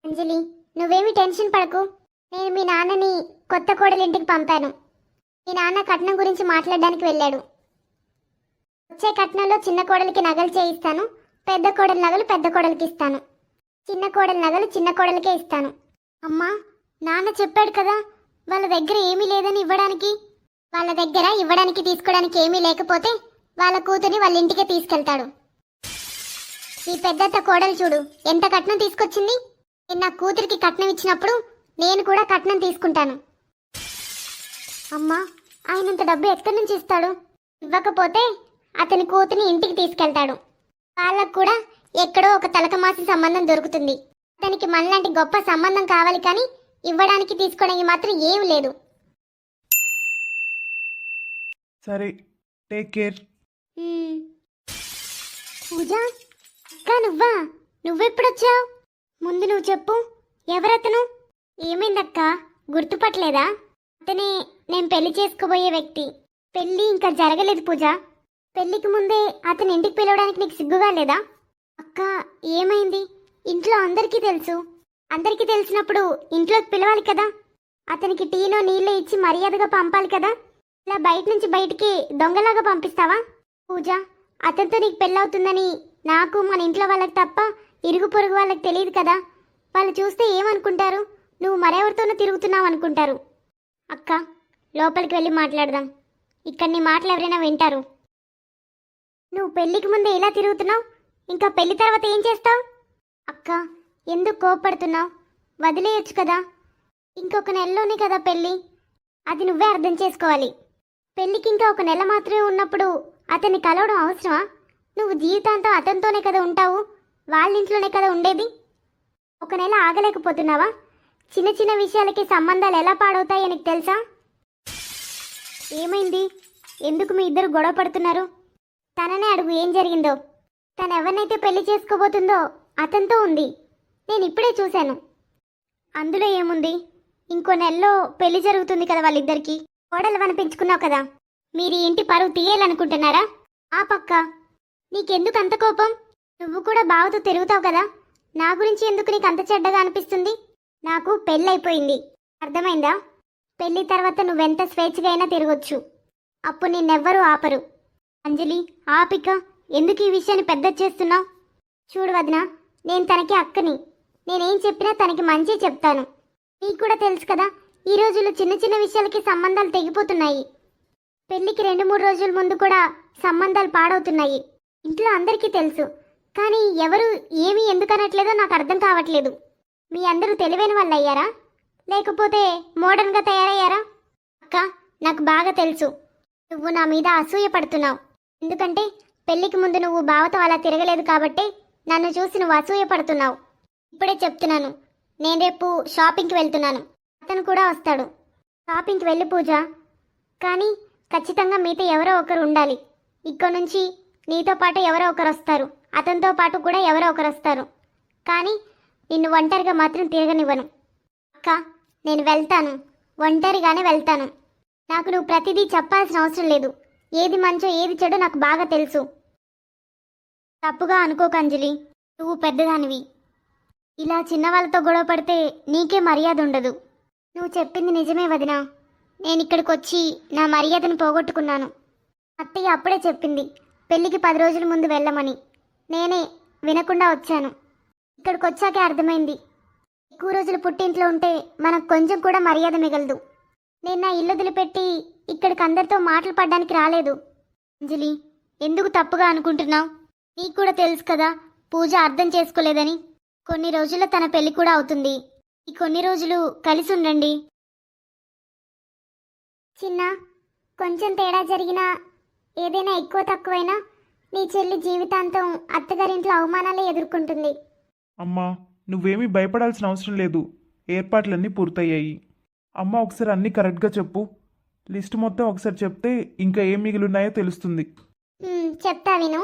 అంజలి, నువ్వేమి టెన్షన్ పడకు. నేను మీ నాన్నని కొత్త కోడలింటికి పంపాను. మీ నాన్న కట్నం గురించి మాట్లాడడానికి వెళ్ళాడు. వచ్చే కట్నంలో చిన్న కోడలికి నగలు చేయిస్తాను. పెద్ద కోడలి నగలు పెద్ద కోడలికి ఇస్తాను. చిన్న కోడలి నగలు చిన్న కోడలికే ఇస్తాను. అమ్మా, నాన్న చెప్పాడు కదా వాళ్ళ దగ్గర ఏమీ లేదని ఇవ్వడానికి. వాళ్ళ దగ్గర ఇవ్వడానికి తీసుకోవడానికి ఏమీ లేకపోతే వాళ్ళ కూతుర్ని వాళ్ళ ఇంటికే తీసుకెళ్తాడు. ఈ పెద్దత్త కోడలు చూడు ఎంత కట్నం తీసుకొచ్చింది. నేను నా కూతురికి కట్నం ఇచ్చినప్పుడు నేను కూడా కట్నం తీసుకుంటాను. అమ్మా, ఆయనంత డబ్బు ఎక్కడి నుంచి ఇస్తాడు? ఇవ్వకపోతే అతని కూతుని ఇంటికి తీసుకెళ్తాడు. వాళ్ళకు కూడా ఎక్కడో ఒక తలకమాసి సంబంధం దొరుకుతుంది. అతనికి మనలాంటి గొప్ప సంబంధం కావాలి, కానీ ఇవ్వడానికి తీసుకోవడానికి మాత్రం ఏం లేదు. సరే, టేక్ కేర్. పూజ అక్క, నువ్వా? నువ్వెప్పుడొచ్చావు? ముందు నువ్వు చెప్పు, ఎవరతను? ఏమైందక్క, గుర్తుపట్టలేదా? అతనే నేను పెళ్లి చేసుకోబోయే వ్యక్తి. పెళ్లి ఇంకా జరగలేదు పూజ. పెళ్లికి ముందే అతని ఇంటికి పిలవడానికి నీకు సిగ్గుగా లేదా? అక్క, ఏమైంది? ఇంట్లో అందరికీ తెలుసు. అందరికీ తెలిసినప్పుడు ఇంట్లోకి పిలవాలి కదా. అతనికి టీనో నీళ్ళు ఇచ్చి మర్యాదగా పంపాలి కదా. ఇలా బయట నుంచి బయటికి దొంగలాగా పంపిస్తావా? పూజ, అతనితో నీకు పెళ్ళవుతుందని నాకు మన ఇంట్లో వాళ్ళకి తప్ప ఇరుగు పొరుగు వాళ్ళకి తెలియదు కదా. వాళ్ళు చూస్తే ఏమనుకుంటారు? నువ్వు మరెవరితోనూ తిరుగుతున్నావు అనుకుంటారు. అక్క, లోపలికి వెళ్ళి మాట్లాడదాం. ఇక్కడ నీ మాటలు ఎవరైనా వింటారు. నువ్వు పెళ్లికి ముందే ఇలా తిరుగుతున్నావు, ఇంకా పెళ్లి తర్వాత ఏం చేస్తావు? అక్క, ఎందుకు కోపడుతున్నావు? వదిలేయచ్చు కదా. ఇంకొక నెలలోనే కదా పెళ్ళి. అది నువ్వే అర్థం చేసుకోవాలి. పెళ్ళికి ఇంకా ఒక నెల మాత్రమే ఉన్నప్పుడు అతన్ని కలవడం అవసరమా? నువ్వు జీవితాంతం అతనితోనే కదా ఉంటావు, వాళ్ళ ఇంట్లోనే కదా ఉండేది. ఒక నెల ఆగలేకపోతున్నావా? చిన్న చిన్న విషయాలకి సంబంధాలు ఎలా పాడవుతాయో నీకు తెలుసా? ఏమైంది? ఎందుకు మీ ఇద్దరు గొడవ పడుతున్నారు? తననే అడుగు, ఏం జరిగిందో. తను ఎవరినైతే పెళ్లి చేసుకోబోతుందో అతనితో ఉంది. నేను ఇప్పుడే చూశాను. అందులో ఏముంది? ఇంకో నెలలో పెళ్లి జరుగుతుంది కదా వాళ్ళిద్దరికి. కోడలు అనిపించుకున్నావు కదా. మీరు ఈ ఇంటి పరువు తీయాలనుకుంటున్నారా? ఆ పక్క, నీకెందుకు అంత కోపం? నువ్వు కూడా బావతో తిరుగుతావు కదా. నా గురించి ఎందుకు నీకు అంత చెడ్డగా అనిపిస్తుంది? నాకు పెళ్ళైపోయింది, అర్థమైందా? పెళ్లి తర్వాత నువ్వెంత స్వేచ్ఛగా అయినా తిరగొచ్చు. అప్పుడు నిన్నెవ్వరూ ఆపరు. అంజలి, ఆపిక, ఎందుకు ఈ విషయాన్ని పెద్ద చేస్తున్నావు? చూడు వదినా, నేను తనకి అక్కని. నేనేం చెప్పినా తనకి మంచి చెప్తాను. నీకు కూడా తెలుసు కదా, ఈ రోజుల్లో చిన్న చిన్న విషయాలకి సంబంధాలు తెగిపోతున్నాయి. పెళ్లికి 2-3 రోజుల ముందు కూడా సంబంధాలు పాడవుతున్నాయి. ఇంట్లో అందరికీ తెలుసు, కానీ ఎవరు ఏమీ ఎందుకు అనట్లేదో నాకు అర్థం కావట్లేదు. మీ అందరూ తెలివైన వాళ్ళు అయ్యారా, లేకపోతే మోడర్న్గా తయారయ్యారా? అక్క, నాకు బాగా తెలుసు నువ్వు నా మీద అసూయ పడుతున్నావు. ఎందుకంటే పెళ్లికి ముందు నువ్వు బావతో అలా తిరగలేదు కాబట్టి నన్ను చూసి నువ్వు అసూయ పడుతున్నావు. ఇప్పుడే చెప్తున్నాను, నేను రేపు షాపింగ్కి వెళ్తున్నాను. అతను కూడా వస్తాడు. షాపింగ్కి వెళ్ళి పూజ, కానీ ఖచ్చితంగా మీతో ఎవరో ఒకరు ఉండాలి. ఇక్కడ నుంచి నీతో పాటు ఎవరో ఒకరు వస్తారు, అతనితో పాటు కూడా ఎవరో ఒకరు వస్తారు. కానీ నిన్ను ఒంటరిగా మాత్రం తిరగనివ్వను. అక్క, నేను వెళ్తాను, ఒంటరిగానే వెళ్తాను. నాకు నువ్వు ప్రతిదీ చెప్పాల్సిన అవసరం లేదు. ఏది మంచో ఏది చెడో నాకు బాగా తెలుసు. తప్పుగా అనుకోకు అంజలి, నువ్వు పెద్దదానివి. ఇలా చిన్నవాళ్ళతో గొడవ పడితే నీకే మర్యాద ఉండదు. నువ్వు చెప్పింది నిజమే వదినా. నేను ఇక్కడికి వచ్చి నా మర్యాదను పోగొట్టుకున్నాను. అత్తయ్య అప్పుడే చెప్పింది పెళ్ళికి 10 రోజుల ముందు వెళ్ళమని. నేనే వినకుండా వచ్చాను. ఇక్కడికి వచ్చాకే అర్థమైంది, ఎక్కువ రోజులు పుట్టింట్లో ఉంటే మనకు కొంచెం కూడా మర్యాద మిగలదు. నేను నా ఇల్లు వదిలిపెట్టి ఇక్కడికి అందరితో మాటలు పడడానికి రాలేదు. అంజలి, ఎందుకు తప్పుగా అనుకుంటున్నావు? నీకు కూడా తెలుసు కదా పూజ అర్థం చేసుకోలేదని. కొన్ని రోజుల్లో తన పెళ్లి కూడా అవుతుంది. ఈ కొన్ని రోజులు కలిసి ఉండండి. చిన్న, కొంచెం తేడా జరిగినా, ఏదైనా ఎక్కువ తక్కువైనా నీ చెల్లి జీవితాంతం అత్తగారింట్లో అవమానాలే ఎదుర్కొంటుంది. అమ్మా, నువ్వేమీ భయపడాల్సిన అవసరం లేదు. ఏర్పాట్లన్నీ పూర్తయ్యాయి. అమ్మ, ఒకసారి అన్నీ కరెక్ట్గా చెప్పు. లిస్ట్ మొత్తం ఒకసారి చెప్తే ఇంకా ఏం మిగిలిన్నాయో తెలుస్తుంది. చెప్తా విను.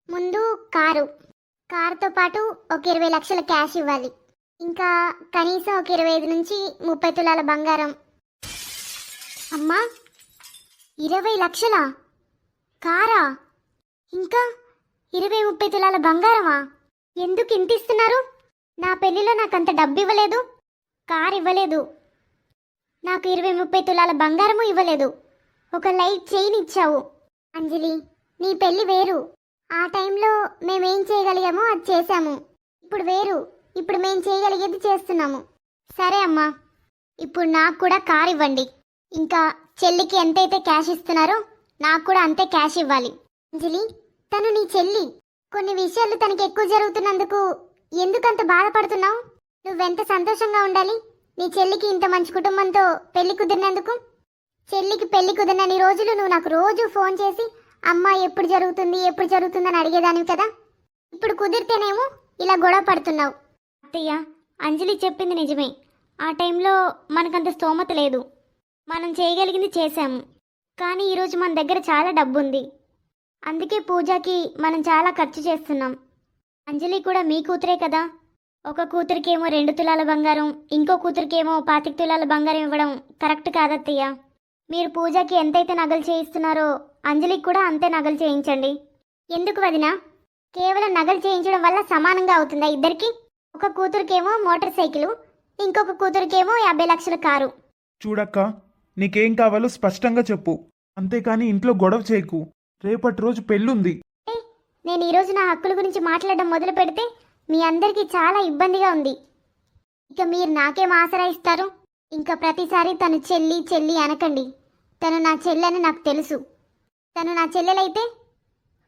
ముందు కారుతో పాటు ఒక 20 లక్షల క్యాష్ ఇవ్వాలి. ఇంకా కనీసం ఒక 25 నుంచి 30 తులాల బంగారం. అమ్మా, 20 లక్షలా? కారా? ఇంకా 20-30 తులాల బంగారమా? ఎందుకు ఇంత ఇస్తున్నారు? నా పెళ్లిలో నాకంత డబ్బు ఇవ్వలేదు, కారు ఇవ్వలేదు, నాకు 20-30 తులాల బంగారము ఇవ్వలేదు. ఒక లైట్ చైన్ ఇచ్చావు. అంజలి, నీ పెళ్లి వేరు. ఆ టైంలో మేమేం చేయగలిగామో అది చేశాము. ఇప్పుడు వేరు, ఇప్పుడు మేం చేయగలిగేది చేస్తున్నాము. సరే అమ్మా, ఇప్పుడు నాకు కూడా కారు ఇవ్వండి. ఇంకా చెల్లికి ఎంతైతే క్యాష్ ఇస్తున్నారో నాకు కూడా అంతే క్యాష్ ఇవ్వాలి. అంజలి, తను నీ చెల్లి. కొన్ని విషయాలు తనకి ఎక్కువ జరుగుతున్నందుకు ఎందుకంత బాధపడుతున్నావు? నువ్వెంత సంతోషంగా ఉండాలి నీ చెల్లికి ఇంత మంచి కుటుంబంతో పెళ్లి కుదిరినందుకు. చెల్లికి పెళ్లి కుదిరినన్ని రోజులు నువ్వు నాకు రోజు ఫోన్ చేసి అమ్మ ఎప్పుడు జరుగుతుందని అడిగేదానివి కదా. ఇప్పుడు కుదిరితేనేమో ఇలా గొడవ పడుతున్నావు. అత్తయ్య, అంజలి చెప్పింది నిజమే. ఆ టైంలో మనకంత స్తోమత లేదు. మనం చేయగలిగింది చేశాము. కానీ ఈరోజు మన దగ్గర చాలా డబ్బు ఉంది. అందుకే పూజకి మనం చాలా ఖర్చు చేస్తున్నాం. అంజలి కూడా మీ కూతురే కదా. ఒక కూతురికేమో 2 తులాల బంగారం, ఇంకో కూతురికేమో 25 తులాల బంగారం ఇవ్వడం కరెక్ట్ కాదత్తయ్య. మీరు పూజకి ఎంతైతే నగలు చేయిస్తున్నారో అంజలికి కూడా అంతే నగలు చేయించండి. ఎందుకు వదినా? కేవలం నగలు చేయించడం వల్ల సమానంగా అవుతుందా ఇద్దరికి? ఒక కూతురికేమో మోటార్ సైకిల్, ఇంకొక కూతురికేమో 50 లక్షల కారు. చూడక్క, నీకేం కావాలో స్పష్టంగా చెప్పు. అంతేకాని ఇంట్లో గొడవ చేయకు. రేపటి రోజు పెళ్ళుంది. నేను ఈరోజు నా హక్కుల గురించి మాట్లాడడం మొదలు పెడితే మీ అందరికీ చాలా ఇబ్బందిగా ఉంది. ఇక మీరు నాకేం ఆసరా ఇస్తారు? ఇంకా ప్రతిసారి తను చెల్లి అనకండి. తను నా చెల్లెని నాకు తెలుసు. తను నా చెల్లెలైతే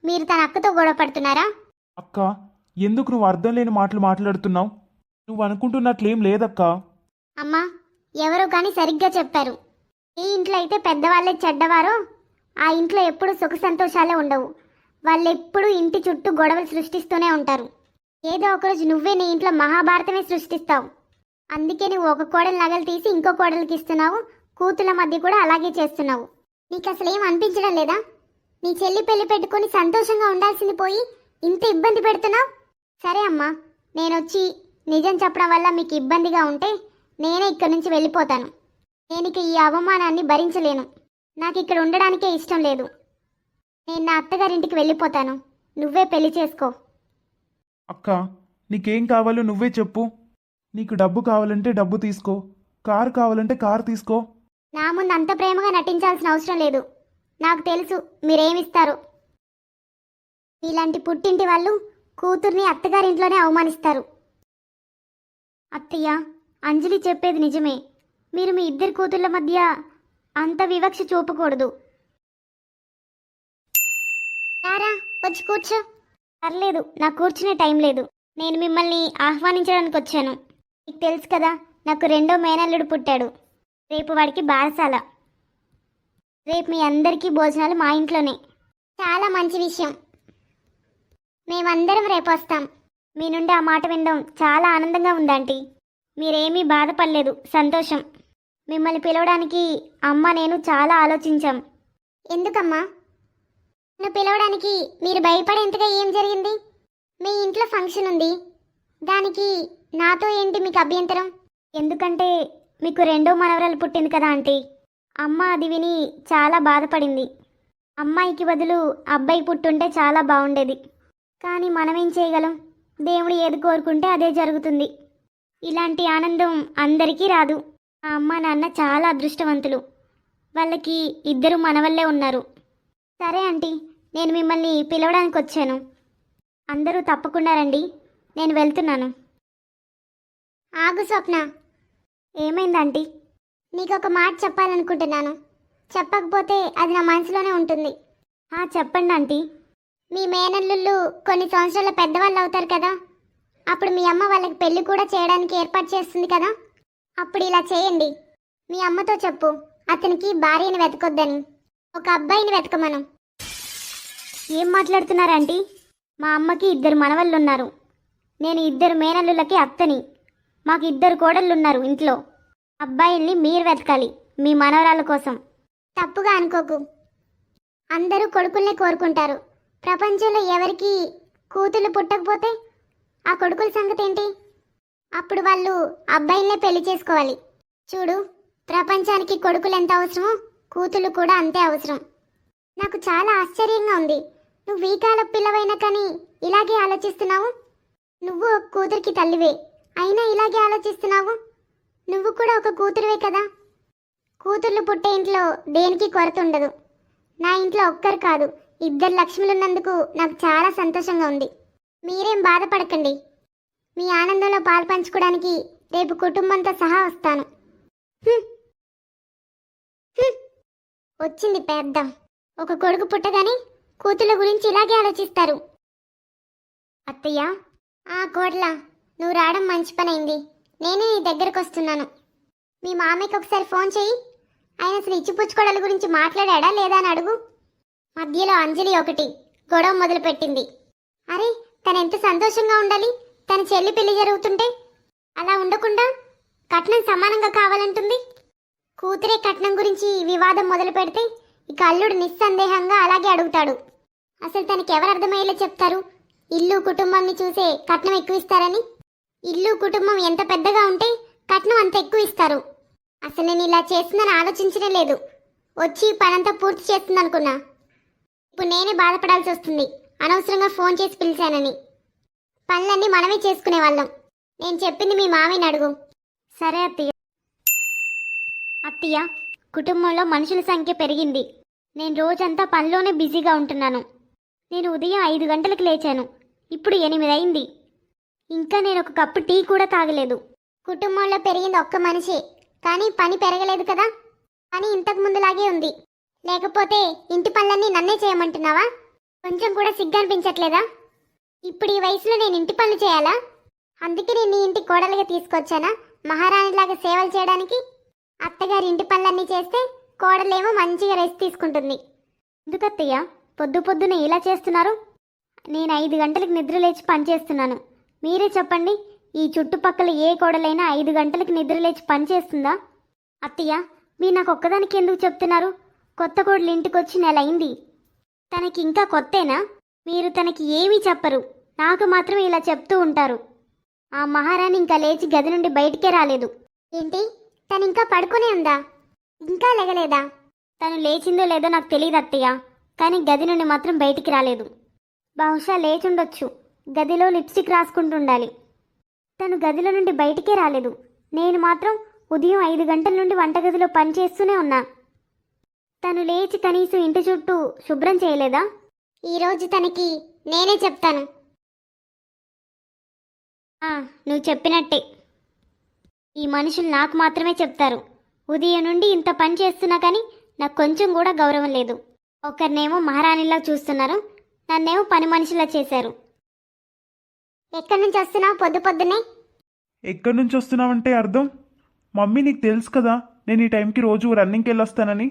మీరు తన అక్కతో గొడవ పడుతున్నారా? అక్క, ఎందుకు నువ్వు అర్థం లేని మాటలు మాట్లాడుతున్నావు? నువ్వు అనుకుంటున్నట్లేం లేదక్కా. అమ్మా, ఎవరో కానీ సరిగ్గా చెప్పారు. ఏ ఇంట్లో అయితే పెద్దవాళ్ళే చెడ్డవారో ఆ ఇంట్లో ఎప్పుడు సుఖ సంతోషాలే ఉండవు. వాళ్ళెప్పుడు ఇంటి చుట్టూ గొడవలు సృష్టిస్తూనే ఉంటారు. ఏదో ఒకరోజు నువ్వే నీ ఇంట్లో మహాభారతమే సృష్టిస్తావు. అందుకే నువ్వు ఒక కోడలు నగలు తీసి ఇంకో కోడలికి ఇస్తున్నావు. కూతుల మధ్య కూడా అలాగే చేస్తున్నావు. నీకు అసలు ఏం అనిపించడం లేదా? నీ చెల్లి పెళ్లి పెట్టుకొని సంతోషంగా ఉండాల్సింది పోయి ఇంత ఇబ్బంది పెడుతున్నావు. సరే అమ్మా, నేనొచ్చి నిజం చెప్పడం వల్ల మీకు ఇబ్బందిగా ఉంటే నేనే ఇక్కడి నుంచి వెళ్ళిపోతాను. నేను ఇక ఈ అవమానాన్ని భరించలేను. నాకు ఇక్కడ ఉండడానికే ఇష్టం లేదు. నేను నా అత్తగారింటికి వెళ్ళిపోతాను. నువ్వే పెళ్లి చేసుకో. అక్క, నీకేం కావాలో నువ్వే చెప్పు. నీకు డబ్బు కావాలంటే డబ్బు తీసుకో, కారు కావాలంటే కారు తీసుకో. నా ముందు అంత ప్రేమగా నటించాల్సిన అవసరం లేదు. నాకు తెలుసు మీరేమిస్తారు. ఇలాంటి పుట్టింటి వాళ్ళు కూతుర్ని అత్తగారింట్లోనే అవమానిస్తారు. అత్తయ్య, అంజలి చెప్పేది నిజమే. మీరు మీ ఇద్దరు కూతుళ్ళ మధ్య అంత వివక్ష చూపకూడదు. రారా, వచ్చి కూర్చో. పర్లేదు, నాకు కూర్చునే టైం లేదు. నేను మిమ్మల్ని ఆహ్వానించడానికి వచ్చాను. మీకు తెలుసు కదా, నాకు 2వ మేనల్లుడు పుట్టాడు. రేపు వాడికి బారసాల. రేపు మీ అందరికీ భోజనాలు మా ఇంట్లోనే. చాలా మంచి విషయం. మేమందరం రేపు వస్తాం. మీ నుండి ఆ మాట వినడం చాలా ఆనందంగా ఉందాంటీ. మీరేమీ బాధపడలేదు, సంతోషం. మిమ్మల్ని పిలవడానికి అమ్మ నేను చాలా ఆలోచించాం. ఎందుకమ్మా? నన్ను పిలవడానికి మీరు భయపడేంతగా ఏం జరిగింది? మీ ఇంట్లో ఫంక్షన్ ఉంది, దానికి నాతో ఏంటి మీకు అభ్యంతరం? ఎందుకంటే మీకు 2వ మనవరాలు పుట్టింది కదా ఆంటీ. అమ్మ అది విని చాలా బాధపడింది. అమ్మాయికి బదులు అబ్బాయి పుట్టుంటే చాలా బాగుండేది. కానీ మనమేం చేయగలం? దేవుడు ఏది కోరుకుంటే అదే జరుగుతుంది. ఇలాంటి ఆనందం అందరికీ రాదు. మా అమ్మ నాన్న చాలా అదృష్టవంతులు. వాళ్ళకి 2 మనవల్లే ఉన్నారు. సరే ఆంటీ, నేను మిమ్మల్ని పిలవడానికి వచ్చాను. అందరూ తప్పకుండా రండి. నేను వెళ్తున్నాను. ఆగు స్వప్న. ఏమైందంటీ? నీకొక మాట చెప్పాలనుకుంటున్నాను. చెప్పకపోతే అది నా మనసులోనే ఉంటుంది. చెప్పండి ఆంటీ. మీ మేనల్లుళ్ళు కొన్ని సంవత్సరాల పెద్దవాళ్ళు అవుతారు కదా. అప్పుడు మీ అమ్మ వాళ్ళకి పెళ్లి కూడా చేయడానికి ఏర్పాటు చేస్తుంది కదా. అప్పుడు ఇలా చేయండి. మీ అమ్మతో చెప్పు, అతనికి భార్యని వెతకొద్దని, ఒక అబ్బాయిని వెతకమను. ఏం మాట్లాడుతున్నారంటీ? మా అమ్మకి 2 మనవళ్ళున్నారు. నేను 2 మేనల్లులకి అత్తని. మాకు 2 కోడళ్ళున్నారు ఇంట్లో. అబ్బాయిల్ని మీరు వెతకాలి మీ మనవరాల కోసం. తప్పుగా అనుకోకు. అందరూ కొడుకుల్నే కోరుకుంటారు. ప్రపంచంలో ఎవరికి కూతుళ్ళు పుట్టకపోతే ఆ కొడుకుల సంగతి ఏంటి? అప్పుడు వాళ్ళు అబ్బాయిల్నే పెళ్లి చేసుకోవాలి. చూడు, ప్రపంచానికి కొడుకులు ఎంత అవసరమో కూతుళ్ళు కూడా అంతే అవసరం. నాకు చాలా ఆశ్చర్యంగా ఉంది. నువ్వు ఈ కాల పిల్లవైనా కానీ ఇలాగే ఆలోచిస్తున్నావు. నువ్వు ఒక కూతురికి తల్లివే, అయినా ఇలాగే ఆలోచిస్తున్నావు. నువ్వు కూడా ఒక కూతురువే కదా. కూతుర్లు పుట్టే ఇంట్లో దేనికి కొరత ఉండదు. నా ఇంట్లో ఒక్కరు కాదు, 2 లక్ష్ములున్నందుకు నాకు చాలా సంతోషంగా ఉంది. మీరేం బాధపడకండి. మీ ఆనందంలో పాలు పంచుకోవడానికి రేపు కుటుంబంతో సహా వస్తాను. వచ్చింది పెద్ద. ఒక కొడుకు పుట్టగానే కూతుళ్ళ గురించి ఇలాగే ఆలోచిస్తారు. అత్తయ్య, కోడలా, నువ్వు రావడం మంచి పనైంది. నేనే నీ దగ్గరకు వస్తున్నాను. మీ మామయ్యకి ఒకసారి ఫోన్ చెయ్యి. ఆయన అసలు ఇచ్చిపుచ్చుకోడల గురించి మాట్లాడా లేదా అని అడుగు. మధ్యలో అంజలి ఒకటి గొడవ మొదలుపెట్టింది. అరే, తను ఎంత సంతోషంగా ఉండాలి తన చెల్లి పెళ్లి జరుగుతుంటే. అలా ఉండకుండా కట్నం సమానంగా కావాలంటుంది. కూతురే కట్నం గురించి వివాదం మొదలు పెడితే ఇక అల్లుడు నిస్సందేహంగా అలాగే అడుగుతాడు. అసలు తనకి ఎవరు అర్థమయ్యేలా చెప్తారు ఇల్లు కుటుంబాన్ని చూసే కట్నం ఎక్కువ ఇస్తారని? ఇల్లు కుటుంబం ఎంత పెద్దగా ఉంటే కట్నం అంత ఎక్కువ ఇస్తారు. అసలు నేను ఇలా చేస్తుందని ఆలోచించనే లేదు. వచ్చి పనంతా పూర్తి చేస్తుంది అనుకున్నా. ఇప్పుడు నేనే బాధపడాల్సి వస్తుంది అనవసరంగా ఫోన్ చేసి పిలిచానని. పనులన్నీ మనమే చేసుకునే వాళ్ళం. నేను చెప్పింది మీ మామయ్యని అడుగు. సరే అత్తయ్య. అత్తయ్య, కుటుంబంలో మనుషుల సంఖ్య పెరిగింది. నేను రోజంతా పనిలోనే బిజీగా ఉంటున్నాను. నేను ఉదయం 5 గంటలకు లేచాను. ఇప్పుడు 8 అయింది. ఇంకా నేను ఒక కప్పు టీ కూడా తాగలేదు. కుటుంబంలో పెరిగింది ఒక్క మనిషే, కానీ పని పెరగలేదు కదా. పని ఇంతకు ముందులాగే ఉంది. లేకపోతే ఇంటి పనులన్నీ నన్నే చేయమంటున్నావా? కొంచెం కూడా సిగ్గు అనిపించట్లేదా? ఇప్పుడు ఈ వయసులో నేను ఇంటి పనులు చేయాలా? అందుకే నేను నీ ఇంటి కోడలుగా తీసుకొచ్చానా మహారాణిలాగా సేవలు చేయడానికి? అత్తగారి ఇంటి పనులన్నీ చేస్తే కోడలేమో మంచిగా రెస్ట్ తీసుకుంటుంది. ఎందుకత్తయ్య పొద్దు పొద్దున ఇలా చేస్తున్నారు? నేను 5 గంటలకు నిద్ర లేచి పనిచేస్తున్నాను. మీరే చెప్పండి, ఈ చుట్టుపక్కల ఏ కోడలైనా 5 గంటలకు నిద్ర లేచి పనిచేస్తుందా? అత్తయ్య, మీరు నాకు ఒక్కదానికి ఎందుకు చెప్తున్నారు? కొత్త కోడలు ఇంటికి వచ్చి నెల అయింది. తనకి ఇంకా కొత్తేనా? మీరు తనకి ఏమీ చెప్పరు, నాకు మాత్రమే ఇలా చెప్తూ ఉంటారు. ఆ మహారాణి ఇంకా లేచి గది నుండి బయటికే రాలేదు. ఏంటి, తను ఇంకా పడుకునే ఉందా? ఇంకా లెగలేదా? తను లేచిందో లేదో నాకు తెలియదు అత్తయ్య, కానీ గది నుండి మాత్రం బయటికి రాలేదు. బహుశా లేచుండొచ్చు. గదిలో లిప్స్టిక్ రాసుకుంటుండాలి. తను గదిలో నుండి బయటికే రాలేదు. నేను మాత్రం ఉదయం 5 గంటల నుండి వంటగదిలో పనిచేస్తూనే ఉన్నా. తను లేచి కనీసం ఇంటి చుట్టూ శుభ్రం చేయలేదా? ఈరోజు తనకి నేనే చెప్తాను. నువ్వు చెప్పినట్టే. ఈ మనుషులు నాకు మాత్రమే చెప్తారు. ఉదయం నుండి ఇంత పని చేస్తున్నా కానీ నాకు కొంచెం కూడా గౌరవం లేదు. ఒకరినేమో మహారాణిలా చూస్తున్నారు, నన్నేమో పని మనిషిలా చేశారు. ఎక్కడి నుంచి వస్తున్నావు పొద్దు పొద్దునే? ఎక్కడి నుంచి వస్తున్నావంటే అర్థం? మమ్మీ, నీకు తెలుసు కదా నేను ఈ టైంకి రోజు రన్నింగ్కి వెళ్ళొస్తానని.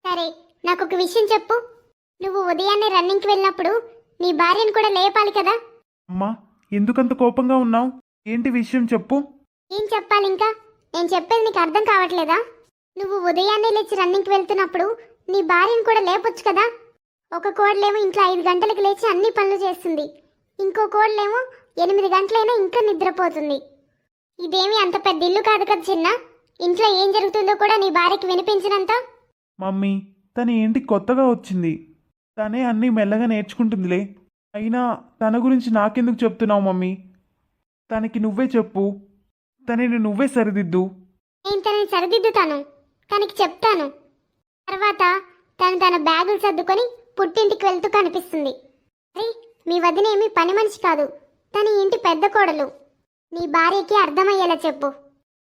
సరే, నాకు ఒక విషయం చెప్పు. నువ్వు ఉదయాన్నే రన్నింగ్కి వెళ్ళినప్పుడు నీ భార్యను కూడా లేపాలి కదా? అమ్మా, ఎందుకంత కోపంగా ఉన్నావు? ఏంటి విషయం చెప్పు. ఏం చెప్పాలి ఇంకా? నేను చెప్పేది నీకు అర్థం కావట్లేదా? నువ్వు ఉదయాన్నే లేచి రన్నింగ్కి వెళ్తున్నప్పుడు నీ భార్యను కూడా లేపొచ్చు కదా. ఒక కోడలేమో ఇంట్లో 5 గంటలకు లేచి అన్ని పనులు చేస్తుంది. ఇంకో కోడలేమో 8 గంటలైనా ఇంకా నిద్రపోతుంది. ఇదేమీ అంత పెద్ద ఇల్లు కాదు కదా చిన్న. ఇంట్లో ఏం జరుగుతుందో కూడా నీ భార్యకి వినిపించినంత. మమ్మీ, తను ఏంటి కొత్తగా వచ్చింది, తనే అన్నీ మెల్లగా నేర్చుకుంటుందిలే. అయినా తన గురించి నాకెందుకు చెప్తున్నావు మమ్మీ? తనకి నువ్వే చెప్పు, తనని నువ్వే సరిదిద్దు. నేను తనని సరిదిద్దుతాను, తనకి చెప్తాను. తర్వాత తను తన బ్యాగులు సర్దుకొని పుట్టింటికి వెళ్తూ కనిపిస్తుంది. అరే, మీ వదినేమి పని మనిషి కాదు, తన ఇంటి పెద్ద కోడలు. నీ భార్యకి అర్థమయ్యేలా చెప్పు.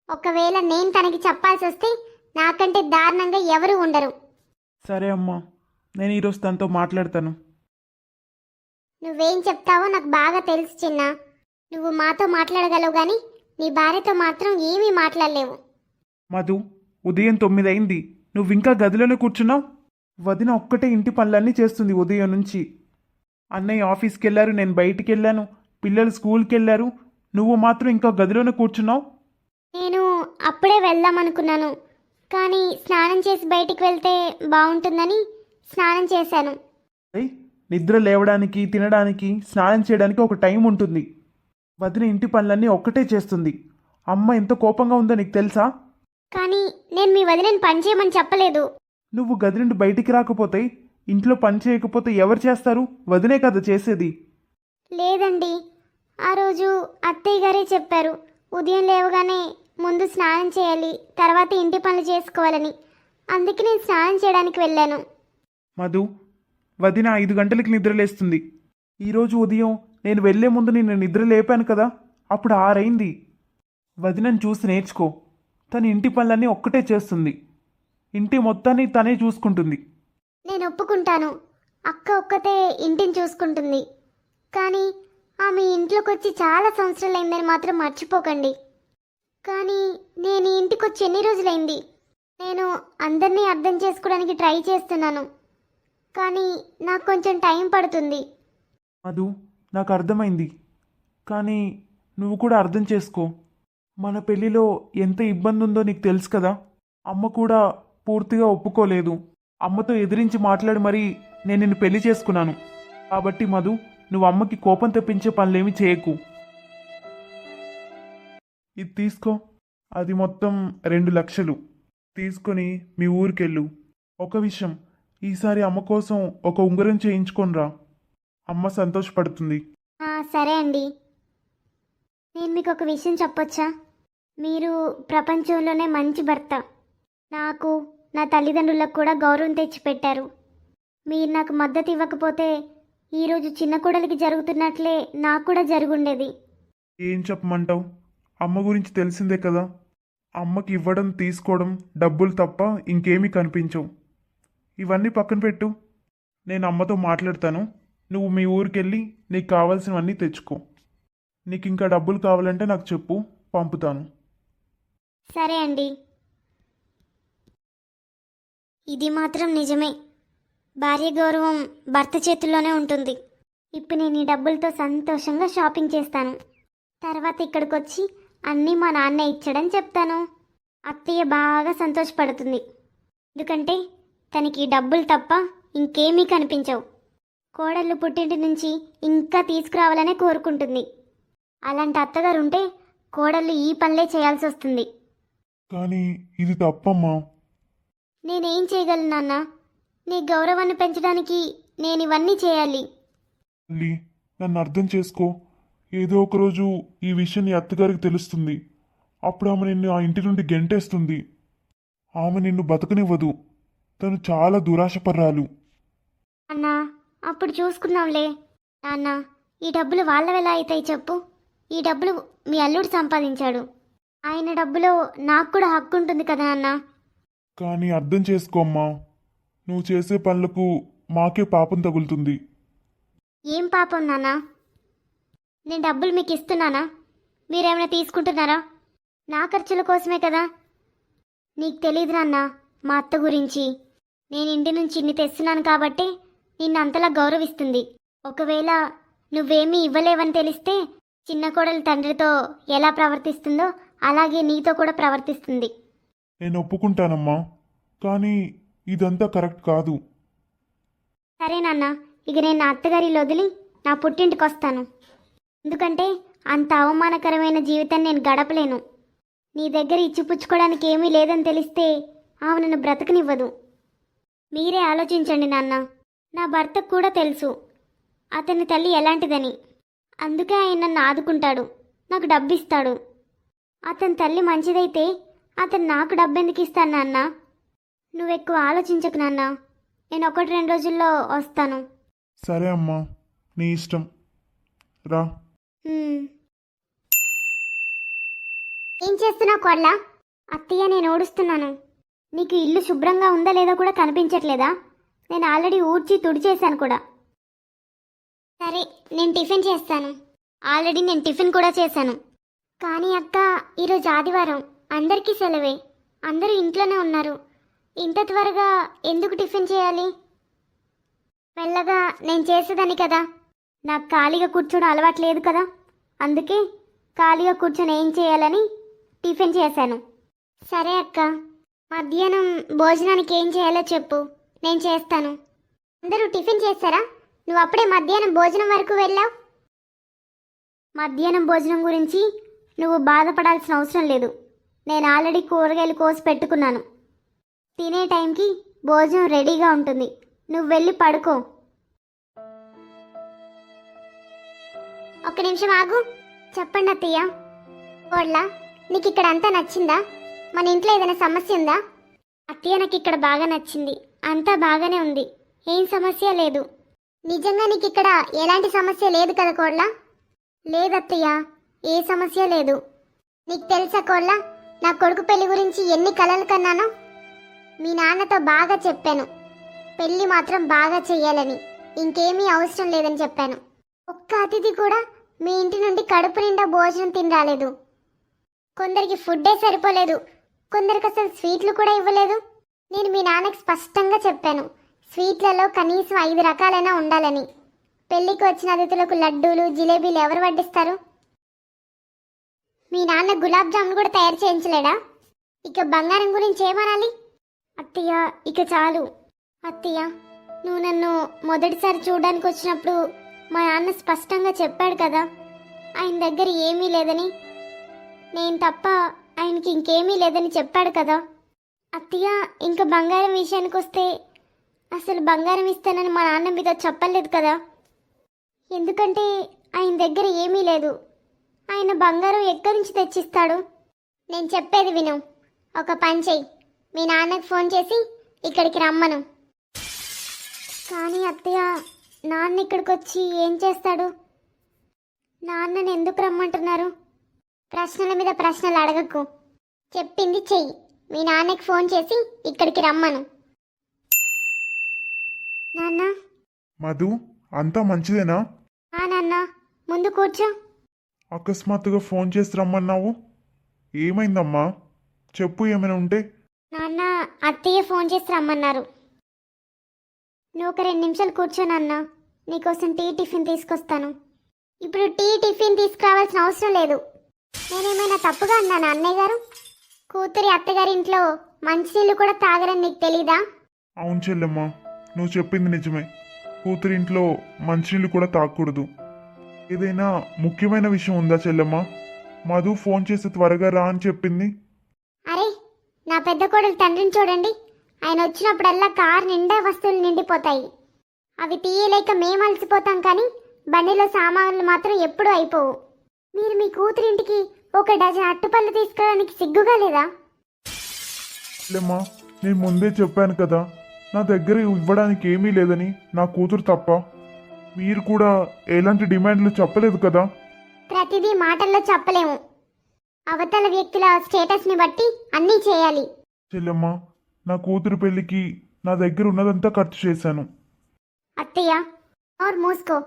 ఒకవేళ నేను తనకి చెప్పాల్సి వస్తే నాకంటే దారుణంగా ఎవరు ఉండరు. సరే అమ్మా, నేను ఈరోజు తనతో మాట్లాడతాను. నువ్వేం చెప్తావో నాకు బాగా తెలుసు చిన్న. నువ్వు మాతో మాట్లాడగలవు కానీ నీ భార్యతో మాత్రం ఏమీ మాట్లాడలేవు. మధు, ఉదయం 9 అయింది, నువ్వు ఇంకా గదిలోనే కూర్చున్నావు. వదిన ఒక్కటే ఇంటి పనులన్నీ చేస్తుంది ఉదయం నుంచి. అన్నయ్య ఆఫీస్కి వెళ్ళారు, నేను బయటికి వెళ్ళాను, పిల్లలు స్కూల్కి వెళ్ళారు, నువ్వు మాత్రం ఇంకా గదిలోనే కూర్చున్నావు. నేను అప్పుడే వెళ్దామనుకున్నాను, కానీ స్నానం చేసి బయటికి వెళ్తే బాగుంటుందని స్నానం చేశాను. ఏయ్, నిద్ర లేవడానికి, తినడానికి, స్నానం చేయడానికి ఒక టైం ఉంటుంది. వదిన ఇంటి పనులన్నీ ఒక్కటే చేస్తుంది. అమ్మ ఎంత కోపంగా ఉందో నీకు తెలుసా? కానీ నేను మీ వదినని పని చేయమని చెప్పలేదు. నువ్వు గది నుండి బయటికి రాకపోతే, ఇంట్లో పని చేయకపోతే ఎవరు చేస్తారు? వదినే కదా చేసేది. లేదండి, ఆ రోజు అత్తయ్య గారే చెప్పారు ఉదయం లేవగానే ముందు స్నానం చేయాలి, తర్వాత ఇంటి పనులు చేసుకోవాలని. అందుకే నేను స్నానం చేయడానికి వెళ్ళాను. మధు, వదిన 5 గంటలకి నిద్రలేస్తుంది. ఈరోజు ఉదయం నేను వెళ్లే ముందు నిన్ను నిద్ర లేపాను కదా, అప్పుడు 6 అయింది. వదినని చూసి నేర్చుకో. తను ఇంటి పనులన్నీ ఒక్కటే చేస్తుంది. ఇంటి మొత్తాన్ని తనే చూసుకుంటుంది. నేను ఒప్పుకుంటాను, అక్క ఒక్కతే ఇంటిని చూసుకుంటుంది. కానీ ఆమె ఇంట్లోకి వచ్చి చాలా సంవత్సరాలు అయిందని మాత్రం మర్చిపోకండి. కానీ నేను ఈ ఇంటికి వచ్చి ఎన్ని రోజులైంది? నేను అందరినీ అర్థం చేసుకోవడానికి ట్రై చేస్తున్నాను, కానీ నాకు కొంచెం టైం పడుతుంది. మధు, నాకు అర్థమైంది. కానీ నువ్వు కూడా అర్థం చేసుకో. మన పెళ్లిలో ఎంత ఇబ్బంది ఉందో నీకు తెలుసు కదా. అమ్మ కూడా పూర్తిగా ఒప్పుకోలేదు. అమ్మతో ఎదిరించి మాట్లాడి మరీ నేను నిన్ను పెళ్లి చేసుకున్నాను. కాబట్టి మధు, నువ్వు అమ్మకి కోపం తెప్పించే పనులేమీ చేయకు. ఇది తీసుకో. అది మొత్తం 2 లక్షలు. తీసుకొని మీ ఊరికెళ్ళు. ఒక విషయం, ఈసారి అమ్మ కోసం ఒక ఉంగరం చేయించుకొనిరా. అమ్మ సంతోషపడుతుంది. సరే అండి. నేను మీకు ఒక విషయం చెప్పొచ్చా? మీరు ప్రపంచంలోనే మంచి భర్త. నాకు, నా తల్లిదండ్రులకు కూడా గౌరవం తెచ్చిపెట్టారు. మీరు నాకు మద్దతు ఇవ్వకపోతే ఈరోజు చిన్న కోడలికి జరుగుతున్నట్లే నాకు కూడా జరుగుండేది. ఏం చెప్పమంటావు? అమ్మ గురించి తెలిసిందే కదా. అమ్మకి ఇవ్వడం తీసుకోవడం డబ్బులు తప్ప ఇంకేమీ కనిపించవు. ఇవన్నీ పక్కన పెట్టు. నేను అమ్మతో మాట్లాడతాను. నువ్వు మీ ఊరికెళ్ళి నీకు కావాల్సినవన్నీ తెచ్చుకో. నీకు ఇంకా డబ్బులు కావాలంటే నాకు చెప్పు, పంపుతాను. సరే అండి. ఇది మాత్రం నిజమే. భార్య గౌరవం భర్త చేతుల్లోనే ఉంటుంది. ఇప్పుడు నేను ఈ డబ్బులతో సంతోషంగా షాపింగ్ చేస్తాను. తర్వాత ఇక్కడికి వచ్చి అన్నీ మా నాన్న ఇచ్చాడని చెప్తాను. అత్తయ్య బాగా సంతోషపడుతుంది. ఎందుకంటే తనకి ఈ డబ్బులు తప్ప ఇంకేమీ కనిపించవు. కోడళ్ళు పుట్టింటి నుంచి ఇంకా తీసుకురావాలనే కోరుకుంటుంది. అలాంటి అత్తగారు ఉంటే కోడళ్ళు ఈ పనులే చేయాల్సి వస్తుంది. కానీ ఇది తప్పమ్మా. నేనేం చేయగలను నాన్న? నీ గౌరవాన్ని పెంచడానికి నేను ఇవన్నీ చేయాలి. తల్లి, నన్ను అర్థం చేసుకో. ఏదో ఒక రోజు ఈ విషయం నీ అత్తగారికి తెలుస్తుంది. అప్పుడు ఆమె నిన్ను ఆ ఇంటి నుండి గెంటేస్తుంది. ఆమె నిన్ను బతకనివ్వదు. తను చాలా దురాశపర్రాలు. అన్నా, అప్పుడు చూసుకుందాంలే. నాన్న, ఈ డబ్బులు వాళ్ళవెలా అవుతాయి చెప్పు? ఈ డబ్బులు మీ అల్లుడు సంపాదించాడు. ఆయన డబ్బులో నాకు కూడా హక్కు ఉంటుంది కదా నాన్న. కానీ అర్థం చేసుకోమ్మా. నువ్వు చేసే పనులకు మాకే పాపం తగులుతుంది. ఏం పాపం నాన్న? నేను డబ్బులు మీకు ఇస్తున్నానా? మీరేమైనా తీసుకుంటున్నారా? నా ఖర్చుల కోసమే కదా. నీకు తెలియదు నాన్న మా అత్త గురించి. నేను ఇంటి నుంచి ఇన్ని తెస్తున్నాను కాబట్టి నిన్ను అంతలా గౌరవిస్తుంది. ఒకవేళ నువ్వేమీ ఇవ్వలేవని తెలిస్తే చిన్న కోడలు తండ్రితో ఎలా ప్రవర్తిస్తుందో అలాగే నీతో కూడా ప్రవర్తిస్తుంది. నేను ఒప్పుకుంటానమ్మా, కానీ ఇదంతా కరెక్ట్ కాదు. సరే నాన్న, ఇక నేను నా అత్తగారిలో వదిలి నా పుట్టింటికి వస్తాను. ఎందుకంటే అంత అవమానకరమైన జీవితాన్ని నేను గడపలేను. నీ దగ్గర ఇచ్చిపుచ్చుకోవడానికి ఏమీ లేదని తెలిస్తే ఆమె నన్ను బ్రతకనివ్వదు. మీరే ఆలోచించండి నాన్న. నా భర్తకు కూడా తెలుసు అతని తల్లి ఎలాంటిదని. అందుకే ఆయన నన్ను ఆదుకుంటాడు, నాకు డబ్బు ఇస్తాడు. అతని తల్లి మంచిదైతే అతను నాకు డబ్బు ఎందుకు ఇస్తాను నాన్న? నువ్వెక్కువ ఆలోచించకు నాన్న. నేను 1-2 రోజుల్లో వస్తాను. సరే అమ్మా, నీ ఇష్టం. రా. ఏం చేస్తున్నావు కోడ్లా? అత్తయ్య, నేను ఓడుస్తున్నాను. నీకు ఇల్లు శుభ్రంగా ఉందా లేదో కూడా కనిపించట్లేదా? నేను ఆల్రెడీ ఊడ్చి తుడిచేశాను కూడా. సరే, నేను టిఫిన్ చేస్తాను. ఆల్రెడీ నేను టిఫిన్ కూడా చేశాను. కానీ అక్క, ఈరోజు ఆదివారం, అందరికీ సెలవే. అందరూ ఇంట్లోనే ఉన్నారు. ఇంత త్వరగా ఎందుకు టిఫిన్ చేయాలి? మెల్లగా నేను చేసేదాన్ని కదా. నాకు ఖాళీగా కూర్చోడం అలవాట్లేదు కదా. అందుకే ఖాళీగా కూర్చొని ఏం చేయాలని టిఫిన్ చేశాను. సరే అక్క, మధ్యాహ్నం భోజనానికి ఏం చేయాలో చెప్పు, నేను చేస్తాను. అందరూ టిఫిన్ చేస్తారా? నువ్వు అప్పుడే మధ్యాహ్నం భోజనం వరకు వెళ్ళావు. మధ్యాహ్నం భోజనం గురించి నువ్వు బాధపడాల్సిన అవసరం లేదు. నేను ఆల్రెడీ కూరగాయలు కోసి పెట్టుకున్నాను. తినే టైంకి భోజనం రెడీగా ఉంటుంది. నువ్వు వెళ్ళి పడుకో. ఒక్క నిమిషం ఆగు. చెప్పండి అత్తయ్య. కోడ్లా, నీకు ఇక్కడ అంతా నచ్చిందా? మన ఇంట్లో ఏదైనా సమస్య ఉందా? అత్తయ్య, నాకు ఇక్కడ బాగా నచ్చింది. అంతా బాగానే ఉంది, ఏం సమస్య లేదు. నిజంగా నీకు ఇక్కడ ఎలాంటి సమస్య లేదు కదా కోడ్లా? లేదత్తయ్య, ఏ సమస్య లేదు. నీకు తెలుసా కోడ్లా, నా కొడుకు పెళ్లి గురించి ఎన్ని కలలు కన్నానో. మీ నాన్నతో బాగా చెప్పాను, పెళ్లి మాత్రం బాగా చెయ్యాలని, ఇంకేమీ అవసరం లేదని చెప్పాను. ఒక్క అతిథి కూడా మీ ఇంటి నుండి కడుపు నిండా భోజనం తిని రాలేదు. కొందరికి ఫుడ్డే సరిపోలేదు, కొందరికి అసలు స్వీట్లు కూడా ఇవ్వలేదు. నేను మీ నాన్నకి స్పష్టంగా చెప్పాను, స్వీట్లలో కనీసం 5 రకాలైనా ఉండాలని. పెళ్లికి వచ్చిన అతిథులకు లడ్డూలు జిలేబీలు ఎవరు వడ్డిస్తారు? మీ నాన్న గులాబ్ జామున్ కూడా తయారు చేయించలేడా? ఇక బంగారం గురించి ఏమనాలి? అత్తయ్య, ఇక చాలు. అత్తయ్య, నువ్వు నన్ను మొదటిసారి చూడడానికి వచ్చినప్పుడు మా నాన్న స్పష్టంగా చెప్పాడు కదా, ఆయన దగ్గర ఏమీ లేదని. నేను తప్ప ఆయనకి ఇంకేమీ లేదని చెప్పాడు కదా. అత్తయ్య, ఇంకా బంగారం విషయానికి వస్తే అసలు బంగారం ఇస్తానని మా నాన్న మీతో చెప్పలేదు కదా. ఎందుకంటే ఆయన దగ్గర ఏమీ లేదు. ఆయన బంగారం ఎక్కడి నుంచి తెచ్చిస్తాడు? నేను చెప్పేది విను. ఒక పని చెయ్యి, మీ నాన్నకు ఫోన్ చేసి ఇక్కడికి రమ్మను. కానీ అత్తయ్య, నాన్న ఇక్కడికి వచ్చి ఏం చేస్తాడు? నాన్నని ఎందుకు రమ్మంటున్నారు? ప్రశ్నల మీద ప్రశ్నలు అడగకు. చెప్పింది చెయ్యి. మీ నాన్నకి ఫోన్ చేసి ఇక్కడికి రమ్మను. నాన్న. మధు, అంతా మంచిదేనా? నాన్న, ముందు కూర్చో. అకస్మాత్తుగా ఫోన్ చేసి రమ్మన్నావు, ఏమైందమ్మా? చెప్పు, ఏమైనా ఉంటే. నాన్న, అత్తయ్య ఫోన్ చేసి రమ్మన్నారు. నువ్వు ఒక 2 నిమిషాలు కూర్చో నాన్న, నీకోసం టీ టిఫిన్ తీసుకొస్తాను. ఇప్పుడు టీ టిఫిన్ తీసుకురావాల్సిన అవసరం లేదు. నేనేమైనా తప్పుగా అన్నానా అన్నయ్య గారు? కూతురి అత్తగారి ఇంట్లో మంచినీళ్ళు కూడా తాగరని నీకు తెలీదా? అవును చెల్లెమ్మా, నువ్వు చెప్పింది నిజమే. కూతురింట్లో మంచినీళ్ళు కూడా తాగకూడదు. ఏదైనా ముఖ్యమైన విషయం ఉందా చెల్లెమ్మా? మధు ఫోన్ చేసి త్వరగా రా అని చెప్పింది. అరే, నా పెద్ద కోడలు తండ్రిని చూడండి. ఆయన వచ్చినప్పుడల్లా కారు నిండా వస్తువులు నిండిపోతాయి. అవి తీయలేక మేము అలసిపోతాం, కానీ బండిలో సామాన్లు మాత్రం ఎప్పుడూ అయిపోవు. మీరు మీ కూతురింటికి 1 డజన్ అట్టుపళ్ళు తీసుకురావడానికి సిగ్గుగా లేదా? చెల్లెమ్మా, నేను ముందే చెప్పాను కదా, నా దగ్గర ఇవ్వడానికి ఏమీ లేదని. నా కూతురు తప్ప మీరు కూడా ఎలాంటి డిమాండ్లు చెప్పలేదు కదా. ప్రతిదీ మాటల్లో చెప్పలేము. అవతల వ్యక్తుల స్టేటస్ని బట్టి అన్నీ చేయాలి. చెల్లెమ్మా, నా కూతురు పెళ్లికి నా దగ్గర ఉన్నదంతా ఖర్చు చేశాను. అత్తయ్య, నోరు మూసుకో.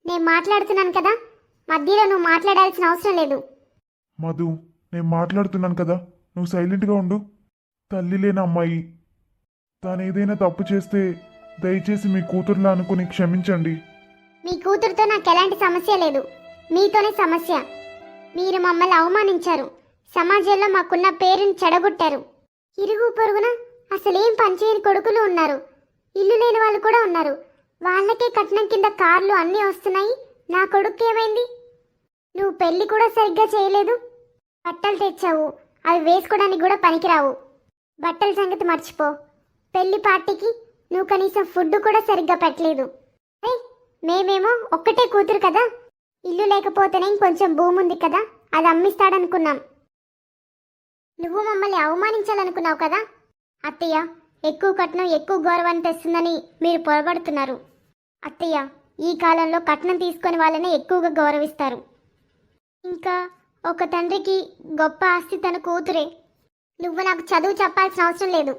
నేను మాట్లాడుతున్నాను కదా, మధ్యలో నువ్వు మాట్లాడాల్సిన అవసరం లేదు. మధు, నేను మాట్లాడుతున్నాను కదా, నువ్వు సైలెంట్గా ఉండు. తల్లి లేని అమ్మాయి, తాను ఏదైనా తప్పు చేస్తే దయచేసి మీ కూతురులా అనుకుని క్షమించండి. మీ కూతురుతో నాకు ఎలాంటి సమస్య లేదు, మీతోనే సమస్య. మీరు మమ్మల్ని అవమానించారు, సమాజంలో మాకున్న పేరుని చెడగొట్టారు. ఇరుగు పొరుగున అసలేం పనిచేయని కొడుకులు ఉన్నారు, ఇల్లు లేని వాళ్ళు కూడా ఉన్నారు. వాళ్ళకే కట్నం కింద కార్లు అన్నీ వస్తున్నాయి. నా కొడుకు ఏమైంది? నువ్వు పెళ్లి కూడా సరిగ్గా చేయలేదు. బట్టలు తెచ్చావు, అవి వేసుకోవడానికి కూడా పనికిరావు. బట్టల సంగతి మర్చిపో. పెళ్లి పార్టీకి నువ్వు కనీసం ఫుడ్ కూడా సరిగ్గా పెట్టలేదు. మేమేమో ఒక్కటే కూతురు కదా, ఇల్లు లేకపోతేనే కొంచెం భూమి ఉంది కదా, అది అమ్మిస్తాడనుకున్నాం. నువ్వు మమ్మల్ని అవమానించాలనుకున్నావు కదా. అత్తయ్య, ఎక్కువ కట్నం ఎక్కువ గౌరవాన్ని తెస్తుందని మీరు పొరబడుతున్నారు. అత్తయ్య, ఈ కాలంలో కట్నం తీసుకొని వాళ్ళనే ఎక్కువగా గౌరవిస్తారు. ఇంకా ఒక తండ్రికి గొప్ప ఆస్తి తన కూతురే. నువ్వు నాకు చదువు చెప్పాల్సిన అవసరం లేదు.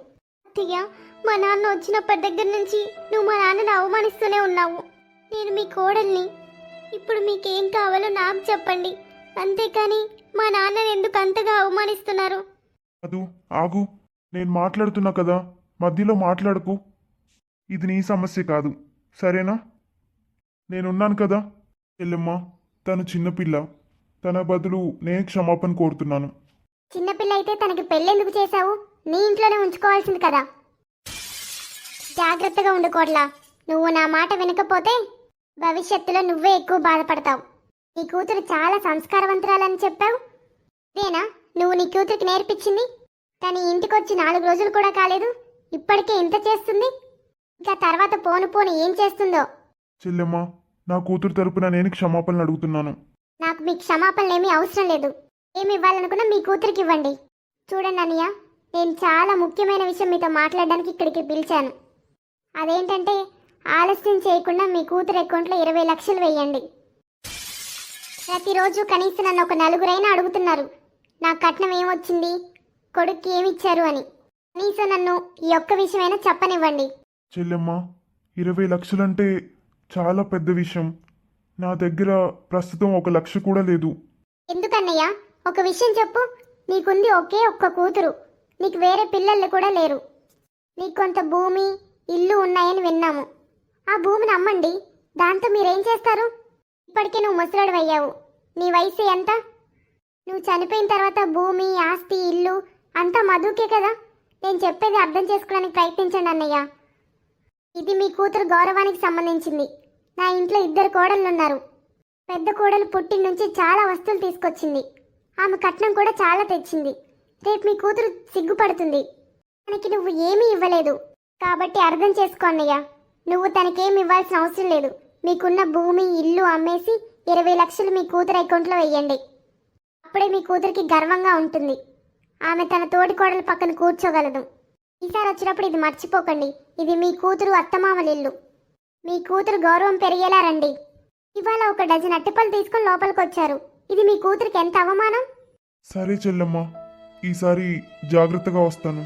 అత్తయ్య, మా నాన్న వచ్చినప్పటి దగ్గర నుంచి నువ్వు మా నాన్నని అవమానిస్తూనే ఉన్నావు. నేను మీ కోడల్ని. ఇప్పుడు మీకేం కావాలో నాకు చెప్పండి, అంతేకాని మా నాన్నని ఎందుకు అంతగా అవమానిస్తున్నారు? మధు, ఆగు. నేను మాట్లాడుతున్నా కదా, మధ్యలో మాట్లాడకు. ఇది నీ సమస్య కాదు, సరేనా? నేనున్నాను కదా. చెల్లెమ్మా, తను చిన్నపిల్ల, తన బదులు నేను క్షమాపణ కోరుతున్నాను. చిన్నపిల్ల అయితే తనకి పెళ్ళెందుకు చేశావు? నీ ఇంట్లోనే ఉంచుకోవాల్సింది కదా. జాగ్రత్తగా ఉండుకోట్లా. నువ్వు నా మాట వినకపోతే భవిష్యత్తులో నువ్వే ఎక్కువ బాధపడతావు. నీ కూతురు చాలా సంస్కారవంతురాలని చెప్పావు. ఇదేనా నువ్వు నీ కూతురికి నేర్పించింది? తను ఇంటికొచ్చి 4 రోజులు కూడా కాలేదు, ఇప్పటికే ఇంత చేస్తుంది. ఇంకా తర్వాత పోను పోను ఏం చేస్తుందో. చెల్లెమ్మా, నా కూతురు తరపున నేను క్షమాపణలు అడుగుతున్నాను. నాకు మీ క్షమాపణలేమీ అవసరం లేదు. ఏమి ఇవ్వాలనుకున్నా మీ కూతురికి ఇవ్వండి. చూడండి అన్నయ్య, నేను చాలా ముఖ్యమైన విషయం మీతో మాట్లాడడానికి ఇక్కడికి పిలిచాను. అదేంటంటే, ఆలస్యం చేయకుండా మీ కూతురు అకౌంట్లో 20 లక్షలు వేయండి. ప్రతిరోజు కనీసం నన్ను ఒక 4 అడుగుతున్నారు, నా కట్నం ఏమొచ్చింది, కొడుక్కి ఏమిచ్చారు అని. కనీసం నన్ను ఈ ఒక్క విషయమైనా చెప్పనివ్వండి. చెల్లెమ్మా, 20 లక్షలంటే చాలా పెద్ద విషయం. నా దగ్గర ప్రస్తుతం 1 లక్ష కూడా లేదు. ఎందుకన్నయ్య? ఒక విషయం చెప్పు. నీకుంది ఒకే ఒక్క కూతురు, నీకు వేరే పిల్లలు కూడా లేరు. నీకు కొంత భూమి ఇల్లు ఉన్నాయని విన్నాము. ఆ భూమిని అమ్మండి, దాంతో మీరేం చేస్తారు? ఇప్పటికే నువ్వు ముసలాడు అయ్యావు. నీ వయసు ఎంత? నువ్వు చనిపోయిన తర్వాత భూమి ఆస్తి ఇల్లు అంతా మధుకే కదా. నేను చెప్పేది అర్థం చేసుకోవడానికి ప్రయత్నించండి అన్నయ్య. ఇది మీ కూతురు గౌరవానికి సంబంధించింది. నా ఇంట్లో 2 కోడళ్ళు ఉన్నారు. పెద్ద కోడలు పుట్టిన నుంచి చాలా వస్తువులు తీసుకొచ్చింది. ఆమె కట్నం కూడా చాలా తెచ్చింది. రేపు మీ కూతురు సిగ్గుపడుతుంది. తనకి నువ్వు ఏమీ ఇవ్వలేదు కాబట్టి అర్థం చేసుకో అన్నయ్య. నువ్వు తనకేమి ఇవ్వాల్సిన అవసరం లేదు. మీకున్న భూమి ఇల్లు అమ్మేసి 20 లక్షలు మీ కూతురు అకౌంట్లో వెయ్యండి. అప్పుడే మీ కూతురికి గర్వంగా ఉంటుంది. ఆమె తన తోటి కోడల పక్కన కూర్చోగలదు. ఈసారి వచ్చినప్పుడు ఇది మర్చిపోకండి. ఇది మీ కూతురు అత్తమామల ఇల్లు. మీ కూతురు గౌరవం పెరిగేలా రండి. ఇవాళ 1 డజన్ అట్టిపళ్ళు తీసుకొని లోపలికి వచ్చారు. ఇది మీ కూతురికి ఎంత అవమానం. సరే చెల్లమ్మ, ఈసారి జాగ్రత్తగా వస్తాను.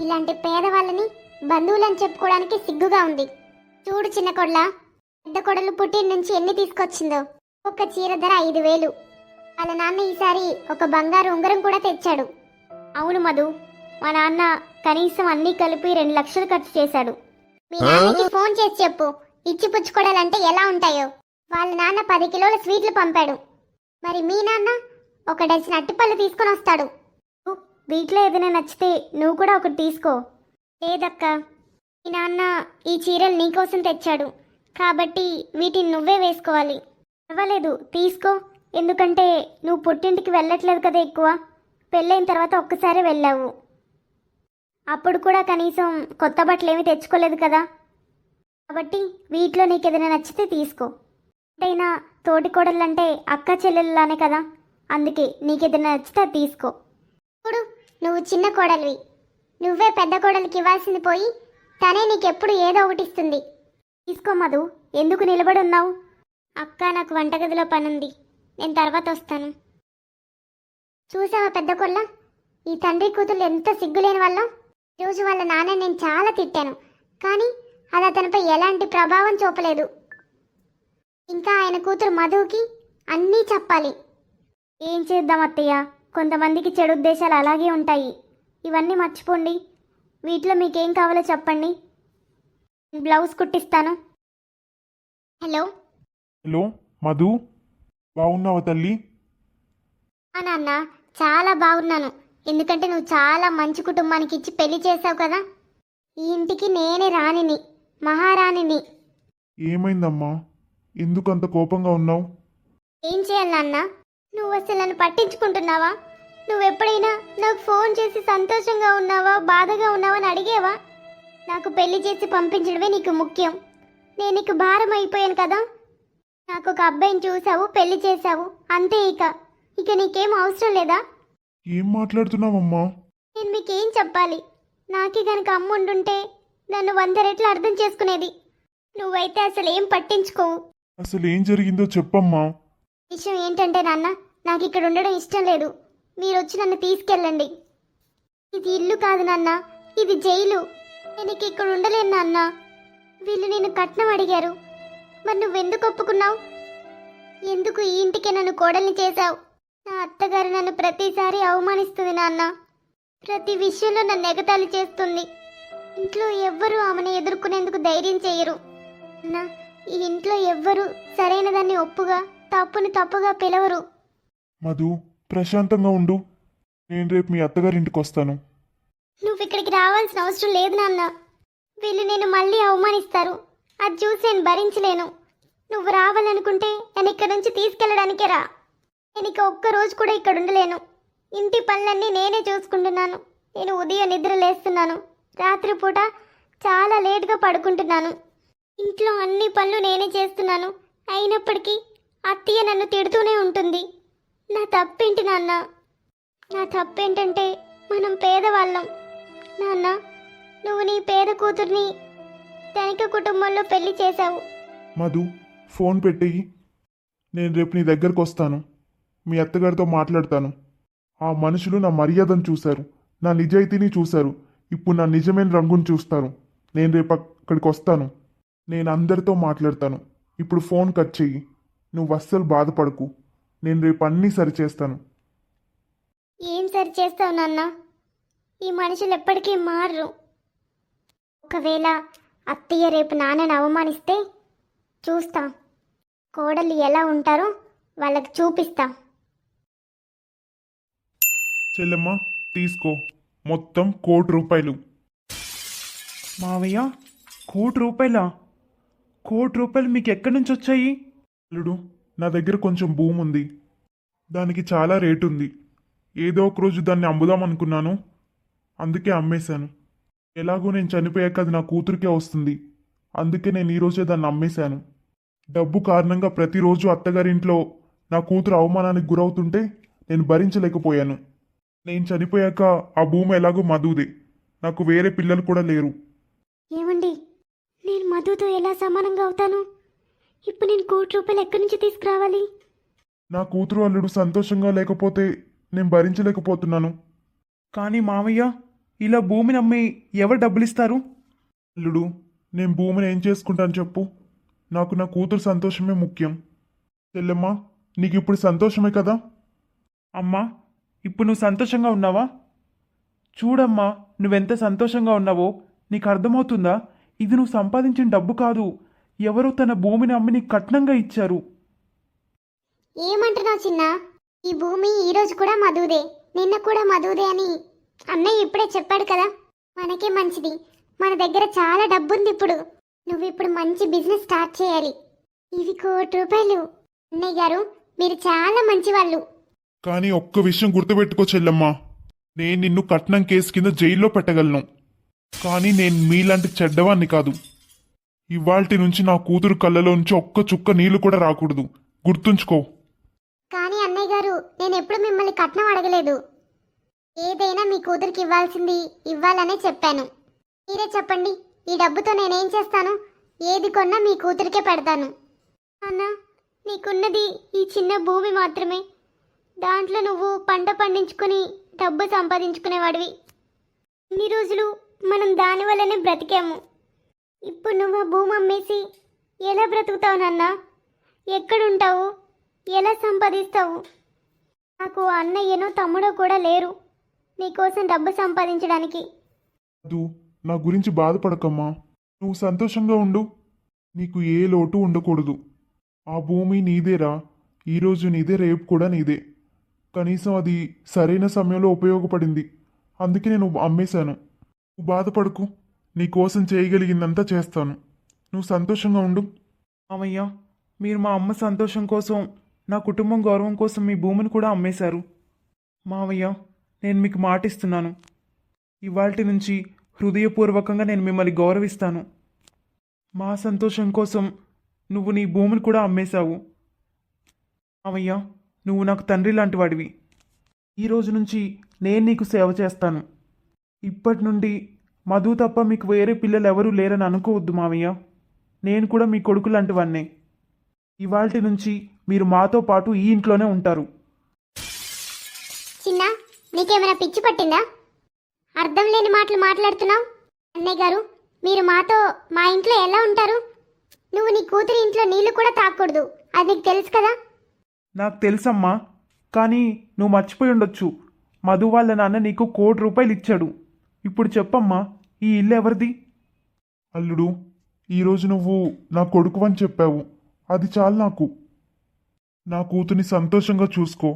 ఇలాంటి పేదవాళ్ళని బంధువులని చెప్పుకోవడానికి సిగ్గుగా ఉంది. చూడు చిన్న కొడల, పెద్ద కొడలు పుట్టిన నుంచి ఎన్ని తీసుకొచ్చిందో. ఒక చీర ధర 5,000. వాళ్ళ నాన్న ఈసారి ఒక బంగారు ఉంగరం కూడా తెచ్చాడు. అవును మధు, మా నాన్న కనీసం అన్నీ కలిపి 2 లక్షలు ఖర్చు చేశాడు. మీ నాన్నకి ఫోన్ చేసి చెప్పు ఇచ్చి పుచ్చుకోవడాలంటే ఎలా ఉంటాయో. వాళ్ళ నాన్న 10 కిలోల స్వీట్లు పంపాడు. మరి మీ నాన్న 1 డజన్ అట్టిపళ్ళు తీసుకొని వస్తాడు. వీటిలో ఏదైనా నచ్చితే నువ్వు కూడా ఒకటి తీసుకో. లేదక్క, మీ నాన్న ఈ చీరలు నీకోసం తెచ్చాడు కాబట్టి వీటిని నువ్వే వేసుకోవాలి. పర్వాలేదు తీసుకో, ఎందుకంటే నువ్వు పుట్టింటికి వెళ్ళట్లేదు కదా ఎక్కువ. పెళ్ళైన తర్వాత ఒక్కసారి వెళ్ళావు. అప్పుడు కూడా కనీసం కొత్త బట్టలు ఏమీ తెచ్చుకోలేదు కదా. కాబట్టి వీటిలో నీకు ఏదైనా నచ్చితే తీసుకో. ఎంతైనా తోటి కోడళ్ళంటే అక్క చెల్లెళ్ళలానే కదా, అందుకే నీకు ఏదైనా నచ్చితే అది తీసుకో. ఇప్పుడు నువ్వు చిన్న కోడలివి, నువ్వే పెద్ద కోడలికి ఇవ్వాల్సింది పోయి తనే నీకెప్పుడు ఏదో ఒకటి ఇస్తుంది. తీసుకో మధు, ఎందుకు నిలబడి ఉన్నావు? అక్క, నాకు వంటగదిలో పనుంది, నేను తర్వాత వస్తాను. చూసావా పెద్ద కొల్ల, ఈ తండ్రి కూతురు ఎంత సిగ్గులేని వల్ల. ఈరోజు వాళ్ళ నాన్న నేను చాలా తిట్టాను, కానీ అది అతనిపై ఎలాంటి ప్రభావం చూపలేదు. ఇంకా ఆయన కూతురు మధుకి అన్నీ చెప్పాలి. ఏం చేద్దాం అత్తయ్య, కొంతమందికి చెడు ఉద్దేశాలు అలాగే ఉంటాయి. ఇవన్నీ మర్చిపోండి. వీటిలో మీకేం కావాలో చెప్పండి, బ్లౌజ్ కుట్టిస్తాను. హలో హలో మధు, బాగున్నావా తల్లి? నాన్న, చాలా బాగున్నాను. ఎందుకంటే నువ్వు చాలా మంచి కుటుంబానికి ఇచ్చి పెళ్లి చేసావు కదా. ఈ ఇంటికి నేనే రాణిని, మహారాణిని. ఏమైందమ్మా, ఎందుకు అంత కోపంగా ఉన్నావు? ఏం చేయాలి నాన్న, నువ్వు అసలు నన్ను పట్టించుకుంటున్నావా? నువ్వెప్పుడైనా నాకు ఫోన్ చేసి సంతోషంగా ఉన్నావా బాధగా ఉన్నావా అని అడిగేవా? నాకు పెళ్లి చేసి పంపించడమే నీకు ముఖ్యం. నేను నీకు భారం అయిపోయాను కదా. నాకు ఒక అబ్బాయిని చూసావు, పెళ్లి చేసావు, అంతే. ఇక నీకేం అవసరం లేదా? ఏం మాట్లాడుతున్నావమ్మా? నేను మీకేం చెప్పాలి? నాకే గనక అమ్మ ఉండుంటే నన్ను 100 రెట్లు అర్థం చేసుకునేది. నువ్వైతే అసలు ఏం పట్టించుకోవు. అసలు ఏం జరిగిందో చెప్పమ్మా. విషయం ఏంటంటే నాన్న, నాకు ఇక్కడ ఉండడం ఇష్టం లేదు. మీరు వచ్చి నన్ను తీసుకెళ్ళండి. ఇది ఇల్లు కాదు నాన్న, ఇది జైలు. నేను ఇక్కడ ఉండలేను నాన్న. వీళ్ళు నేను కట్నం అడిగారు, మరి నువ్వెందుకు ఒప్పుకున్నావు? ఎందుకు ఈ ఇంటికి నన్ను కోడల్ని చేశావు? నా అత్తగారు నన్ను ప్రతిసారి అవమానిస్తుంది నాన్న. ప్రతి విషయంలో నన్ను ఎగతాళి చేస్తుంది. ఇంట్లో ఎవ్వరూ ఆమెను ఎదుర్కొనేందుకు ధైర్యం చేయరు. అన్న, ఈ ఇంట్లో ఎవ్వరూ సరైన దాన్ని ఒప్పుగా, తప్పుని తప్పుగా పిలవరు. మధు, ప్రశాంతంగా ఉండు. నేను రేపు మీ అత్తగారింటికి వస్తాను. నువ్వు ఇక్కడికి రావాల్సిన అవసరం లేదు నాన్న. వీళ్ళు నేను మళ్ళీ అవమానిస్తారు. అది చూసి నేను భరించలేను. నువ్వు రావాలనుకుంటే నేను ఇక్కడ నుంచి తీసుకెళ్ళడానికే రా. నేను ఇక ఒక్కరోజు కూడా ఇక్కడ ఉండలేను. ఇంటి పనులన్నీ నేనే చూసుకుంటున్నాను. నేను ఉదయం నిద్ర లేస్తున్నాను, రాత్రిపూట చాలా లేటుగా పడుకుంటున్నాను. ఇంట్లో అన్ని పనులు నేనే చేస్తున్నాను. అయినప్పటికీ అత్తయ్య నన్ను తిడుతూనే ఉంటుంది. నా తప్పేంటి నాన్న? నా తప్పేంటంటే మనం పేదవాళ్ళం. నాన్న, నువ్వు నీ పేద కూతుర్ని ధనిక కుటుంబంలో పెళ్లి చేశావు. మధు, ఫోన్ పెట్టేయి. నేను రేపు నీ దగ్గరకు వస్తాను. మీ అత్తగారితో మాట్లాడతాను. ఆ మనుషులు నా మర్యాదను చూశారు, నా నిజాయితీని చూశారు. ఇప్పుడు నా నిజమైన రంగును చూస్తారు. నేను రేపు అక్కడికి వస్తాను. నేను అందరితో మాట్లాడతాను. ఇప్పుడు ఫోన్ కట్ చెయ్యి. నువ్వు అస్సలు బాధపడకు. నేను రేపు అన్నీ సరిచేస్తాను. ఏం సరి చేస్తావు నాన్న? ఈ మనుషులు ఎప్పటికీ మారరు. ఒకవేళ అత్తయ్య రేపు నాన్నని అవమానిస్తే చూస్తా, కోడలు ఎలా ఉంటారో వాళ్ళకి చూపిస్తా. చెల్లెమ్మ తీసుకో, మొత్తం ₹1,00,00,000. మావయ్య, ₹1,00,00,000? ₹1,00,00,000 మీకు ఎక్కడి నుంచి వచ్చాయి? అల్లుడు, నా దగ్గర కొంచెం భూమి ఉంది. దానికి చాలా రేటు ఉంది. ఏదో ఒక రోజు దాన్ని అమ్ముదాం అనుకున్నాను, అందుకే అమ్మేశాను. ఎలాగో నేను చనిపోయాక అది నా కూతురికే వస్తుంది, అందుకే నేను ఈరోజే దాన్ని అమ్మేశాను. డబ్బు కారణంగా ప్రతిరోజు అత్తగారింట్లో నా కూతురు అవమానానికి గురవుతుంటే నేను భరించలేకపోయాను. నేను చనిపోయాక ఆ భూమి ఎలాగో మధుదే, నాకు వేరే పిల్లలు కూడా లేరు. ఏమండి, నేను మధుతో ఎలా సమానంగా అవుతాను? ఇప్పుడు నేను ₹1,00,00,000 ఎక్కడి నుంచి తీసుకురావాలి? నా కూతురు అల్లుడు సంతోషంగా లేకపోతే నేను భరించలేకపోతున్నాను. కానీ మావయ్య, ఇలా భూమిని అమ్మి ఎవరు డబ్బులిస్తారు? అల్లుడు, నేను భూమిని ఏం చేసుకుంటాను చెప్పు? నాకు నా కూతురు సంతోషమే ముఖ్యం. చెల్లెమ్మ, నీకు ఇప్పుడు సంతోషమే కదా? అమ్మా, ఇప్పుడు నువ్వు సంతోషంగా ఉన్నావా? చూడమ్మా, నువ్వెంత సంతోషంగా ఉన్నావో నీకు అర్థమవుతుందా? ఇది నువ్వు సంపాదించిన డబ్బు కాదు, ఎవరో తన భూమిని అమ్మి నీకు కట్నంగా ఇచ్చారు. ఏమంటున్నావు చిన్న? ఈ భూమి ఈరోజు కూడా మధుదే, నిన్న కూడా మధుదే అని అన్నయ్య ఇప్పుడే చెప్పాడు కదా. మనకే మంచిది, మన దగ్గర చాలా డబ్బుంది. ఇప్పుడు నువ్వు ఇప్పుడు మంచి బిజినెస్ స్టార్ట్ చేయాలి. ఇవి ₹1,00,00,000. అన్నయ్య గారు, మీరు చాలా మంచివాళ్ళు. కానీ ఒక్క విషయం గుర్తుపెట్టుకో చెల్లెమ్మ, నేను నిన్ను కట్నం కేసు కింద జైల్లో పెట్టగలను, కానీ నేను మీలాంటి చెడ్డవాణ్ణి కాదు. ఇవాల్టి నుంచి నా కూతురు కళ్ళలో నుంచి ఒక్క చుక్క నీళ్లు కూడా రాకూడదు, గుర్తుంచుకో. కానీ అన్నయ్య గారు, నేను ఎప్పుడు మిమ్మల్ని కట్నం అడగలేదు. ఏదైనా మీ కూతురికి ఇవ్వాల్సింది ఇవ్వాలనే చెప్పాను. మీరే చెప్పండి, ఈ డబ్బుతో నేనేం చేస్తాను? ఏది కొన్నా మీ కూతురికే పెడతాను. అన్న, నీకున్నది ఈ చిన్న భూమి మాత్రమే. దాంట్లో నువ్వు పంట పండించుకుని డబ్బు సంపాదించుకునేవాడివి. ఇన్ని రోజులు మనం దానివల్లనే బ్రతికాము. ఇప్పుడు నువ్వు ఆ భూమి అమ్మేసి ఎలా బ్రతుకుతావు నాన్న? ఎక్కడుంటావు? ఎలా సంపాదిస్తావు? నాకు అన్నయ్యనో తమ్ముడో కూడా లేరు నీకోసం డబ్బు సంపాదించడానికి. అదు, నా గురించి బాధపడకమ్మా, నువ్వు సంతోషంగా ఉండు. నీకు ఏ లోటు ఉండకూడదు. ఆ భూమి నీదేరా, ఈరోజు నీదే, రేపు కూడా నీదే. కనీసం అది సరైన సమయంలో ఉపయోగపడింది, అందుకే నేను అమ్మేశాను. నువ్వు బాధపడకు, నీకోసం చేయగలిగిందంతా చేస్తాను. నువ్వు సంతోషంగా ఉండు. మామయ్య, మీరు మా అమ్మ సంతోషం కోసం, నా కుటుంబం గౌరవం కోసం మీ భూమిని కూడా అమ్మేశారు. మామయ్య, నేను మీకు మాటిస్తున్నాను, ఇవాల్టి నుంచి హృదయపూర్వకంగా నేను మిమ్మల్ని గౌరవిస్తాను. మా సంతోషం కోసం నువ్వు నీ భూమిని కూడా అమ్మేశావు. మామయ్య, నువ్వు నాకు తండ్రి లాంటి వాడివి. ఈ రోజు నుంచి నేను నీకు సేవ చేస్తాను. ఇప్పటి నుండి మధు తప్ప మీకు వేరే పిల్లలు ఎవరూ లేరని అనుకోవద్దు మామయ్య. నేను కూడా మీ కొడుకు లాంటి వాన్నే. ఇవాల్టి నుంచి మీరు మాతో పాటు ఈ ఇంట్లోనే ఉంటారు. చిన్న, నీకేమైనా పిచ్చి పట్టిందా? అర్థం లేని మాటలు మాట్లాడుతున్నావు. అన్నయ్య గారు, మీరు మాతో మా ఇంట్లో ఎలా ఉంటారు? నువ్వు నీ కూతురి ఇంట్లో నీళ్లు కూడా తాగకూడదు, అది నీకు తెలుసు కదా. నాకు తెలుసమ్మా, కానీ నువ్వు మర్చిపోయి ఉండొచ్చు, మధు వాళ్ళ నాన్న నీకు ₹1,00,00,000 ఇచ్చాడు. ఇప్పుడు చెప్పమ్మా, ఈ ఇల్లు ఎవరిది? అల్లుడు, ఈరోజు నువ్వు నా కొడుకు అని చెప్పావు, అది చాలు నాకు. నా కూతుని సంతోషంగా చూసుకో,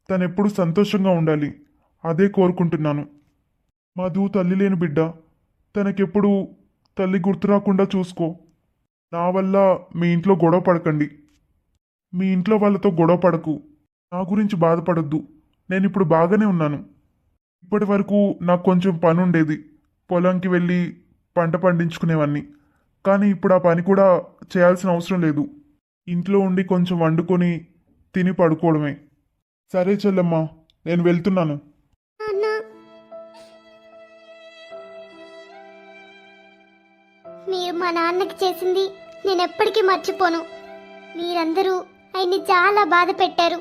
తనెప్పుడు సంతోషంగా ఉండాలి, అదే కోరుకుంటున్నాను. మధు తల్లి లేని బిడ్డ, తనకెప్పుడు తల్లి గుర్తు రాకుండా చూసుకో. నా వల్ల మీ ఇంట్లో గొడవ పడకండి. మీ ఇంట్లో వాళ్ళతో గొడవ పడకు. నా గురించి బాధపడొద్దు, నేను ఇప్పుడు బాగానే ఉన్నాను. ఇప్పటి వరకు నాకు కొంచెం పని ఉండేది, పొలంకి వెళ్ళి పంట పండించుకునేవాన్ని. కానీ ఇప్పుడు ఆ పని కూడా చేయాల్సిన అవసరం లేదు. ఇంట్లో ఉండి కొంచెం వండుకొని తిని పడుకోవడమే. సరే చెల్లెమ్మా, నేను వెళ్తున్నాను. అన్న, మీరు మా నాన్నకి చేసింది నేను ఎప్పటికీ మర్చిపోను. మీరందరూ ఆయన్ని చాలా బాధ పెట్టారు.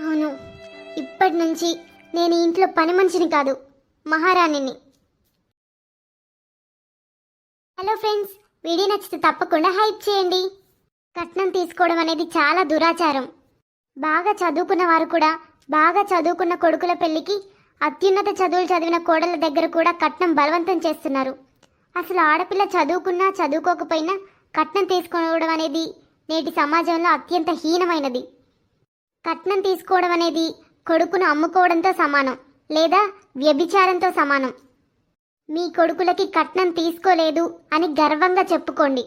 అవును, ఇప్పటి నుంచి నేను ఈ ఇంట్లో పని మనిషిని కాదు, మహారాణిని. హలో ఫ్రెండ్స్, వీడియో నచ్చితే తప్పకుండా హైప్ చేయండి. కట్నం తీసుకోవడం అనేది చాలా దురాచారం. బాగా చదువుకున్న వారు కూడా బాగా చదువుకున్న కొడుకుల పెళ్లికి అత్యున్నత చదువులు చదివిన కోడళ్ళ దగ్గర కూడా కట్నం బలవంతం చేస్తున్నారు. అసలు ఆడపిల్ల చదువుకున్నా చదువుకోకపోయినా కట్నం తీసుకోవడం అనేది నేటి సమాజంలో అత్యంత హీనమైనది. కట్నం తీసుకోవడం అనేది కొడుకును అమ్ముకోవడంతో సమానం లేదా వ్యభిచారంతో సమానం. మీ కొడుకులకి కట్నం తీసుకోలేదు అని గర్వంగా చెప్పుకోండి.